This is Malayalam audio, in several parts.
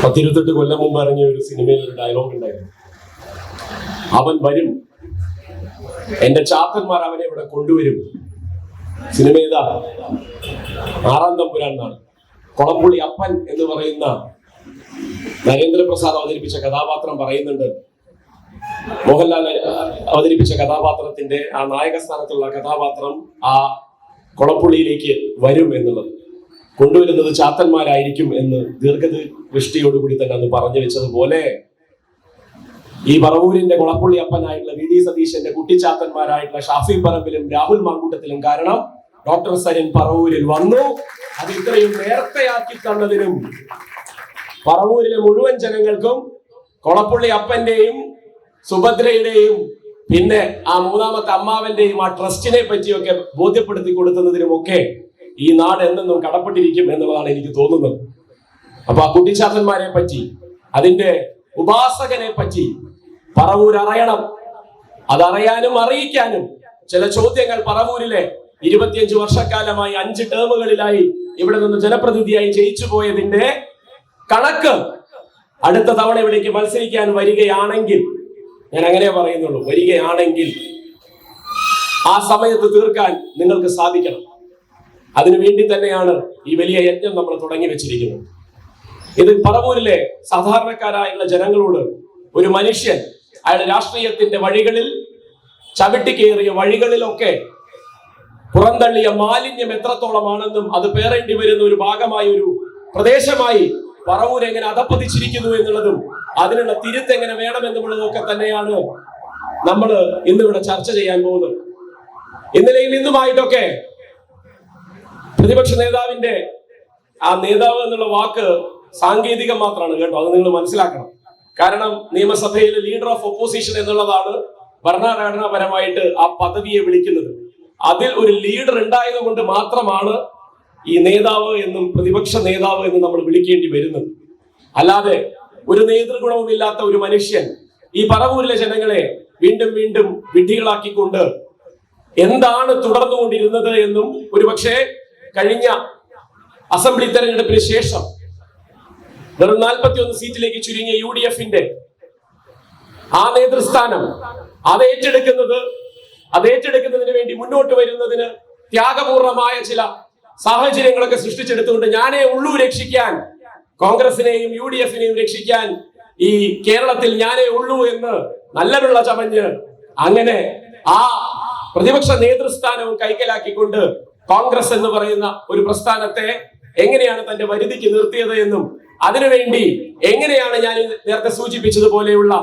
10-28 കൊല്ലം മുമ്പ് ഇറങ്ങിയ ഒരു സിനിമയിൽ ഒരു ഡയലോഗ് ഉണ്ടായിരുന്നു. അവൻ വരും, എന്റെ ചാത്തന്മാർ അവനെ ഇവിടെ കൊണ്ടുവരും. സിനിമ ഏതാ? 6-ാം തമ്പുരാൻ എന്നാണ്. കൊളപ്പുള്ളി അപ്പൻ എന്ന് പറയുന്ന നരേന്ദ്രപ്രസാദ് അവതരിപ്പിച്ച കഥാപാത്രം പറയുന്നുണ്ട്, മോഹൻലാൽ അവതരിപ്പിച്ച കഥാപാത്രത്തിന്റെ ആ നായക സ്ഥാനത്തുള്ള കഥാപാത്രം ആ കൊളപ്പുള്ളിയിലേക്ക് വരും എന്നുള്ളത്, കൊണ്ടുവരുന്നത് ചാത്തന്മാരായിരിക്കും എന്ന് ദീർഘദൃഷ്ടിയോടുകൂടി തന്നെ അന്ന് പറഞ്ഞു വെച്ചതുപോലെ ഈ പറവൂരിന്റെ കൊളപ്പുള്ളി അപ്പനായിട്ടുള്ള വി ഡി സതീശന്റെ കുട്ടിച്ചാത്തന്മാരായിട്ടുള്ള ഷാഫി പറമ്പിലും രാഹുൽ മാങ്കൂട്ടത്തിലും കാരണം ഡോക്ടർ സരിൻ പറവൂരിൽ വന്നു. അത് ഇത്രയും നേരത്തെയാക്കി തന്നതിനും പറവൂരിലെ മുഴുവൻ ജനങ്ങൾക്കും കൊളപ്പുള്ളി അപ്പന്റെയും സുഭദ്രയുടെയും പിന്നെ ആ മൂന്നാമത്തെ അമ്മാവന്റെയും ആ ട്രസ്റ്റിനെ പറ്റിയൊക്കെ ബോധ്യപ്പെടുത്തി കൊടുക്കുന്നതിനുമൊക്കെ ഈ നാട് എന്നെന്നും കടപ്പെട്ടിരിക്കും എന്നുള്ളതാണ് എനിക്ക് തോന്നുന്നത്. അപ്പൊ ആ കുട്ടിച്ചാത്തന്മാരെ പറ്റി, അതിന്റെ ഉപാസകനെ പറ്റി പറവൂർ അറിയണം. അതറിയാനും അറിയിക്കാനും ചില ചോദ്യങ്ങൾ പറവൂരിലെ 25 വർഷക്കാലമായി 5 ടേമുകളിലായി ഇവിടെ നിന്ന് ജനപ്രതിനിധിയായി ജയിച്ചു പോയതിന്റെ കണക്ക് അടുത്ത തവണ ഇവിടേക്ക് മത്സരിക്കാൻ വരികയാണെങ്കിൽ, ഞാൻ അങ്ങനെ പറയുന്നുള്ളൂ, വരികയാണെങ്കിൽ ആ സമയത്ത് തീർക്കാൻ നിങ്ങൾക്ക് സാധിക്കണം. അതിനുവേണ്ടി തന്നെയാണ് ഈ വലിയ യജ്ഞം നമ്മൾ തുടങ്ങി വെച്ചിരിക്കുന്നത്. ഇത് പറവൂരിലെ സാധാരണക്കാരായുള്ള ജനങ്ങളോട് ഒരു മനുഷ്യൻ അയാളുടെ രാഷ്ട്രീയത്തിന്റെ വഴികളിൽ ചവിട്ടിക്കേറിയ വഴികളിലൊക്കെ പുറന്തള്ളിയ മാലിന്യം എത്രത്തോളമാണെന്നും അത് പേറേണ്ടി വരുന്ന ഒരു ഭാഗമായി, ഒരു പ്രദേശമായി പറവൂർ എങ്ങനെ അധപ്പതിച്ചിരിക്കുന്നു എന്നുള്ളതും അതിനുള്ള തിരുത്ത് എങ്ങനെ വേണമെന്നുള്ളതൊക്കെ തന്നെയാണ് നമ്മൾ ഇന്നിവിടെ ചർച്ച ചെയ്യാൻ പോകുന്നത്. ഇന്നലെയും ഇന്നുമായിട്ടൊക്കെ പ്രതിപക്ഷ നേതാവിന്റെ ആ നേതാവ് എന്നുള്ള വാക്ക് സാങ്കേതികം മാത്രമാണ് കേട്ടോ, അത് നിങ്ങൾ മനസ്സിലാക്കണം. കാരണം നിയമസഭയിൽ ലീഡർ ഓഫ് ഒപ്പോസിഷൻ എന്നുള്ളതാണ് ഭരണഘടനാപരമായിട്ട് ആ പദവിയെ വിളിക്കുന്നത്. അതിൽ ഒരു ലീഡർ ഉണ്ടായത് കൊണ്ട് മാത്രമാണ് ഈ നേതാവ് എന്നും പ്രതിപക്ഷ നേതാവ് എന്നും നമ്മൾ വിളിക്കേണ്ടി വരുന്നത്. അല്ലാതെ ഒരു നേതൃഗുണവും ഇല്ലാത്ത ഒരു മനുഷ്യൻ ഈ പറവൂരിലെ ജനങ്ങളെ വീണ്ടും വീണ്ടും വിഡ്ഢികളാക്കിക്കൊണ്ട് എന്താണ് തുടർന്നുകൊണ്ടിരുന്നത് എന്നും ഒരുപക്ഷെ കഴിഞ്ഞ അസംബ്ലി തെരഞ്ഞെടുപ്പിന് ശേഷം വെറും 41 സീറ്റിലേക്ക് ചുരുങ്ങിയ UDF-ന്റെ ആ നേതൃസ്ഥാനം അത് ഏറ്റെടുക്കുന്നതിന് വേണ്ടി മുന്നോട്ട് വരുന്നതിന് ത്യാഗപൂർണമായ ചില സാഹചര്യങ്ങളൊക്കെ സൃഷ്ടിച്ചെടുത്തുകൊണ്ട് ഞാനേ ഉള്ളൂ രക്ഷിക്കാൻ, കോൺഗ്രസിനെയും UDF-നെയും രക്ഷിക്കാൻ ഈ കേരളത്തിൽ ഞാനേ ഉള്ളൂ എന്ന് നല്ല വെള്ള ചമഞ്ഞ് അങ്ങനെ ആ പ്രതിപക്ഷ നേതൃസ്ഥാനവും കൈക്കലാക്കിക്കൊണ്ട് കോൺഗ്രസ് എന്ന് പറയുന്ന ഒരു പ്രസ്ഥാനത്തെ എങ്ങനെയാണ് തന്റെ വരുതിക്ക് നിർത്തിയത് എന്നും അതിനുവേണ്ടി എങ്ങനെയാണ് ഞാൻ നേരത്തെ സൂചിപ്പിച്ചതുപോലെയുള്ള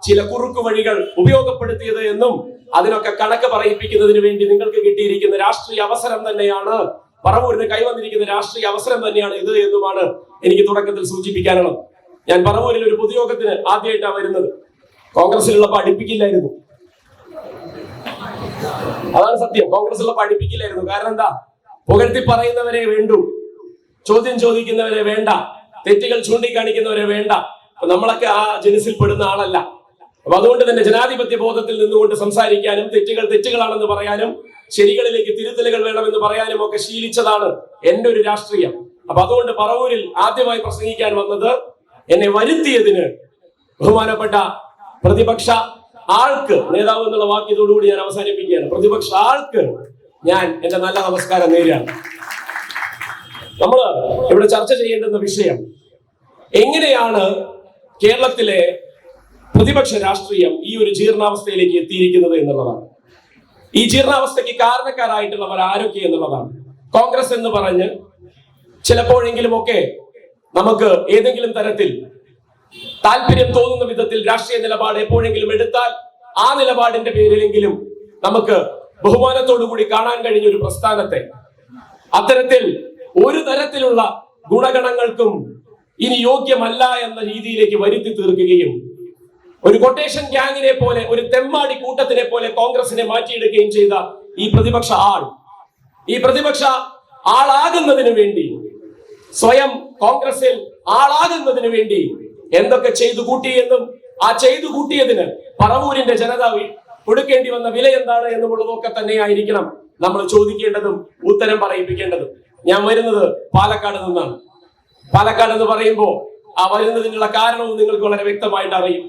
ചില കുറുക്കു വഴികൾ ഉപയോഗപ്പെടുത്തിയത് എന്നും അതിനൊക്കെ കണക്ക് പറയിപ്പിക്കുന്നതിന് വേണ്ടി നിങ്ങൾക്ക് കിട്ടിയിരിക്കുന്ന രാഷ്ട്രീയ അവസരം തന്നെയാണ്, പറവൂരിന് കൈവന്നിരിക്കുന്ന രാഷ്ട്രീയ അവസരം തന്നെയാണ് ഇത് എന്നുമാണ് എനിക്ക് തുടക്കത്തിൽ സൂചിപ്പിക്കാനുള്ളത്. ഞാൻ പറവൂരിൽ ഒരു പൊതുയോഗത്തിന് ആദ്യമായിട്ടാണ് വരുന്നത്. കോൺഗ്രസിലുള്ളപ്പോൾ അടുപ്പിക്കില്ലായിരുന്നു, അതാണ് സത്യം. കോൺഗ്രസിലുള്ളപ്പോൾ അടുപ്പിക്കില്ലായിരുന്നു. കാരണം എന്താ? പുകഴ്ത്തി പറയുന്നവരെ വേണ്ടു, ചോദ്യം ചോദിക്കുന്നവരെ വേണ്ട, തെറ്റുകൾ ചൂണ്ടിക്കാണിക്കുന്നവരെ വേണ്ട. നമ്മളൊക്കെ ആ ജനസിൽ പെടുന്ന ആളല്ല. അപ്പൊ അതുകൊണ്ട് തന്നെ ജനാധിപത്യ ബോധത്തിൽ നിന്നുകൊണ്ട് സംസാരിക്കാനും തെറ്റുകൾ തെറ്റുകളാണെന്ന് പറയാനും ശരികളിലേക്ക് തിരുത്തലുകൾ വേണമെന്ന് പറയാനും ഒക്കെ ശീലിച്ചതാണ് എന്റെ ഒരു രാഷ്ട്രീയം. അപ്പൊ അതുകൊണ്ട് പറവൂരിൽ ആദ്യമായി പ്രസംഗിക്കാൻ വന്നത് എന്നെ വരുത്തിയതിന് ബഹുമാനപ്പെട്ട പ്രതിപക്ഷ ആൾക്ക്, നേതാവ് എന്നുള്ള വാക്യത്തോടുകൂടി ഞാൻ അവസാനിപ്പിക്കുകയാണ്, പ്രതിപക്ഷ ആൾക്ക് ഞാൻ എന്റെ നല്ല നമസ്കാരം നേരുകയാണ്. നമ്മള് ഇവിടെ ചർച്ച ചെയ്യേണ്ടുന്ന വിഷയം എങ്ങനെയാണ് കേരളത്തിലെ പ്രതിപക്ഷ രാഷ്ട്രീയം ഈ ഒരു ജീർണാവസ്ഥയിലേക്ക് എത്തിയിരിക്കുന്നത് എന്നുള്ളതാണ്. ഈ ജീർണാവസ്ഥയ്ക്ക് കാരണക്കാരായിട്ടുള്ളവർ ആരൊക്കെ എന്നുള്ളതാണ്. കോൺഗ്രസ് എന്ന് പറഞ്ഞ് ചിലപ്പോഴെങ്കിലും ഒക്കെ നമുക്ക് ഏതെങ്കിലും തരത്തിൽ താല്പര്യം തോന്നുന്ന വിധത്തിൽ രാഷ്ട്രീയ നിലപാട് എപ്പോഴെങ്കിലും എടുത്താൽ ആ നിലപാടിന്റെ പേരിലെങ്കിലും നമുക്ക് ബഹുമാനത്തോടു കൂടി കാണാൻ കഴിഞ്ഞ ഒരു പ്രസ്ഥാനത്തെ അത്തരത്തിൽ ഒരു തരത്തിലുള്ള ഗുണഗണങ്ങൾക്കും ഇനി യോഗ്യമല്ല എന്ന രീതിയിലേക്ക് വരുത്തി തീർക്കുകയും ഒരു കൊട്ടേഷൻ ഗ്യാങ്ങിനെ പോലെ, ഒരു തെമ്മാടി കൂട്ടത്തിനെ പോലെ കോൺഗ്രസിനെ മാറ്റിയെടുക്കുകയും ചെയ്ത ഈ പ്രതിപക്ഷ ആളാകുന്നതിന് വേണ്ടി, സ്വയം കോൺഗ്രസിൽ ആളാകുന്നതിന് വേണ്ടി എന്തൊക്കെ ചെയ്തു കൂട്ടിയെന്നും ആ ചെയ്തു കൂട്ടിയതിന് പറവൂരിന്റെ ജനത കൊടുക്കേണ്ടി വന്ന വില എന്താണ് എന്നുള്ളതൊക്കെ തന്നെയായിരിക്കണം നമ്മൾ ചോദിക്കേണ്ടതും ഉത്തരം പറയിപ്പിക്കേണ്ടതും. ഞാൻ വരുന്നത് പാലക്കാട് നിന്നാണ്. പാലക്കാട് എന്ന് പറയുമ്പോൾ ആ വരുന്നതിനുള്ള കാരണവും നിങ്ങൾക്ക് വളരെ വ്യക്തമായിട്ട് അറിയും.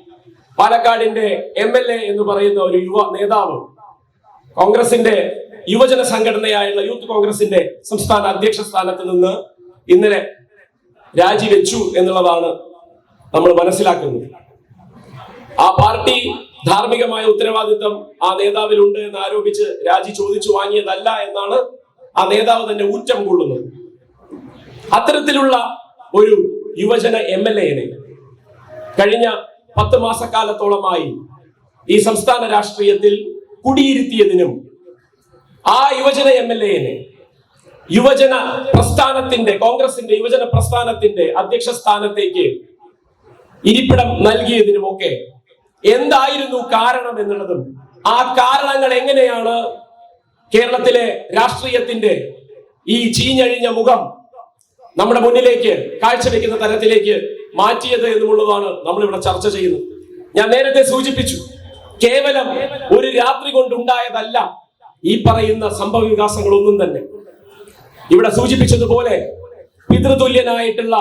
പാലക്കാടിന്റെ MLA എന്ന് പറയുന്ന ഒരു യുവ നേതാവ് കോൺഗ്രസിന്റെ യുവജന സംഘടനയായുള്ള യൂത്ത് കോൺഗ്രസിന്റെ സംസ്ഥാന അധ്യക്ഷ സ്ഥാനത്ത് നിന്ന് ഇന്നലെ രാജിവെച്ചു എന്നുള്ളതാണ് നമ്മൾ മനസ്സിലാക്കുന്നത്. ആ പാർട്ടി ധാർമ്മികമായ ഉത്തരവാദിത്വം ആ നേതാവിലുണ്ട് എന്ന് ആരോപിച്ച് രാജി ചോദിച്ചു വാങ്ങിയതല്ല എന്നാണ് ആ നേതാവ് തന്നെ ഊറ്റം കൊള്ളുന്നത്. അത്തരത്തിലുള്ള ഒരു യുവജന MLA-നെ കഴിഞ്ഞ 10 മാസക്കാലത്തോളമായി ഈ സംസ്ഥാന രാഷ്ട്രീയത്തിൽ കുടിയിരുത്തിയതിനും ആ യുവജന MLA-നെ യുവജന പ്രസ്ഥാനത്തിന്റെ കോൺഗ്രസിന്റെ യുവജന പ്രസ്ഥാനത്തിന്റെ അധ്യക്ഷ സ്ഥാനത്തേക്ക് ഇരിപ്പിടം നൽകിയതിനുമൊക്കെ എന്തായിരുന്നു കാരണം എന്നുള്ളതും ആ കാരണങ്ങൾ എങ്ങനെയാണ് കേരളത്തിലെ രാഷ്ട്രീയത്തിന്റെ ഈ ചീഞ്ഞഴിഞ്ഞ മുഖം നമ്മുടെ മുന്നിലേക്ക് കാഴ്ചവെക്കുന്ന തരത്തിലേക്ക് മാറ്റിയത് എന്നുള്ളതാണ് നമ്മളിവിടെ ചർച്ച ചെയ്യുന്നത്. ഞാൻ നേരത്തെ സൂചിപ്പിച്ചു, കേവലം ഒരു രാത്രി കൊണ്ടുണ്ടായതല്ല ഈ പറയുന്ന സംഭവ വികാസങ്ങളൊന്നും തന്നെ. ഇവിടെ സൂചിപ്പിച്ചതുപോലെ പിതൃതുല്യനായിട്ടുള്ള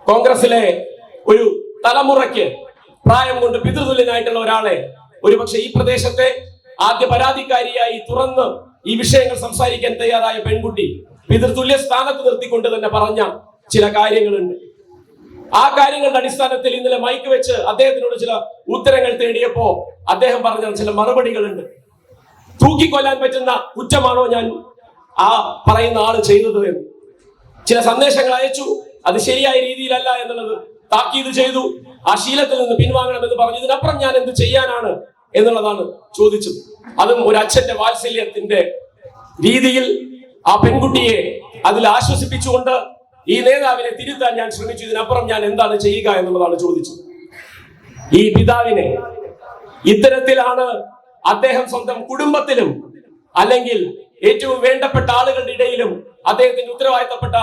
കോൺഗ്രസിലെ ഒരു തലമുറയ്ക്ക് പ്രായം കൊണ്ട് പിതൃതുല്യനായിട്ടുള്ള ഒരാളെ ഒരുപക്ഷെ ഈ പ്രദേശത്തെ ആദ്യ പരാതിക്കാരിയായി തുറന്ന് ഈ വിഷയങ്ങൾ സംസാരിക്കാൻ തയ്യാറായ പെൺകുട്ടി പിതൃതുല്യ സ്ഥാനത്ത് നിർത്തിക്കൊണ്ട് തന്നെ പറഞ്ഞ ചില കാര്യങ്ങളുണ്ട്. ആ കാര്യങ്ങളുടെ അടിസ്ഥാനത്തിൽ ഇന്നലെ മൈക്ക് വെച്ച് അദ്ദേഹത്തിനോട് ചില ഉത്തരങ്ങൾ തേടിയപ്പോ അദ്ദേഹം പറഞ്ഞ ചില മറുപടികളുണ്ട്. തൂക്കിക്കൊല്ലാൻ പറ്റുന്ന കുറ്റമാണോ ഞാൻ ആ പറയുന്ന ആള് ചെയ്തത് എന്ന് ചില സന്ദേശങ്ങൾ അയച്ചു. അത് ശരിയായ രീതിയിലല്ല എന്നുള്ളത് താക്കീത് ചെയ്തു. ആ ശീലത്തിൽ നിന്ന് പിൻവാങ്ങണമെന്ന് പറഞ്ഞു. ഇതിനപ്പുറം ഞാൻ എന്ത് ചെയ്യാനാണ് എന്നുള്ളതാണ് ചോദിച്ചത്. അതും ഒരു അച്ഛന്റെ വാത്സല്യത്തിന്റെ രീതിയിൽ ആ പെൺകുട്ടിയെ അതിൽ ആശ്വസിപ്പിച്ചുകൊണ്ട് ഈ നേതാവിനെ തിരുത്താൻ ഞാൻ ശ്രമിച്ചു. ഇതിനപ്പുറം ഞാൻ എന്താണ് ചെയ്യുക എന്നുള്ളതാണ് ചോദിച്ചത്. ഈ പിതാവിനെ ഇത്തരത്തിലാണ് അദ്ദേഹം സ്വന്തം കുടുംബത്തിലും അല്ലെങ്കിൽ ഏറ്റവും വേണ്ടപ്പെട്ട ആളുകളുടെ ഇടയിലും അദ്ദേഹത്തിന്റെ ഉത്തരവാദിത്തപ്പെട്ട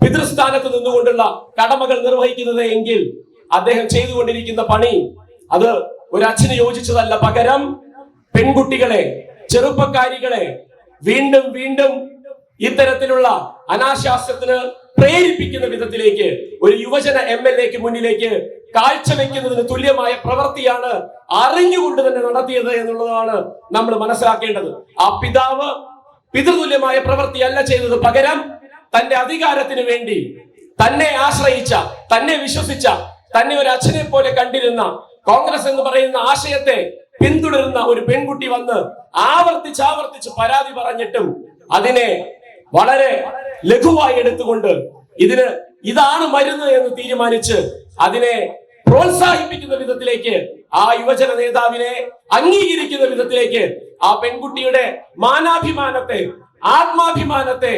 പിതൃസ്ഥാനത്ത് നിന്നുകൊണ്ടുള്ള കടമകൾ നിർവഹിക്കുന്നത് എങ്കിൽ അദ്ദേഹം ചെയ്തുകൊണ്ടിരിക്കുന്ന പണി അത് ഒരു അച്ഛന് യോജിച്ചതല്ല. പകരം പെൺകുട്ടികളെ, ചെറുപ്പക്കാരികളെ വീണ്ടും വീണ്ടും ഇത്തരത്തിലുള്ള അനാശാസ്യത്തിന് പ്രേരിപ്പിക്കുന്ന വിധത്തിലേക്ക് ഒരു യുവജന MLA-ക്ക് മുന്നിലേക്ക് കാഴ്ചവെക്കുന്നതിന് തുല്യമായ പ്രവൃത്തിയാണ് അറിഞ്ഞുകൊണ്ട് തന്നെ നടത്തിയത് എന്നുള്ളതാണ് നമ്മൾ മനസ്സിലാക്കേണ്ടത്. ആ പിതാവ് പിതൃതുല്യമായ പ്രവൃത്തിയല്ല ചെയ്തത്. പകരം തന്റെ അധികാരത്തിന് വേണ്ടി തന്നെ ആശ്രയിച്ച, തന്നെ വിശ്വസിച്ച, തന്നെ ഒരു അച്ഛനെ പോലെ കണ്ടിരുന്ന കോൺഗ്രസ് എന്ന് പറയുന്ന ആശയത്തെ പിന്തുടരുന്ന ഒരു പെൺകുട്ടി വന്ന് ആവർത്തിച്ച് പരാതി പറഞ്ഞിട്ടും അതിനെ വളരെ ലഘുവായി എടുത്തുകൊണ്ട് ഇതാണ് മരുന്ന് എന്ന് തീരുമാനിച്ച് അതിനെ പ്രോത്സാഹിപ്പിക്കുന്ന വിധത്തിലേക്ക്, ആ യുവജന നേതാവിനെ അംഗീകരിക്കുന്ന വിധത്തിലേക്ക് ആ പെൺകുട്ടിയുടെ മാനാഭിമാനത്തെ, ആത്മാഭിമാനത്തെ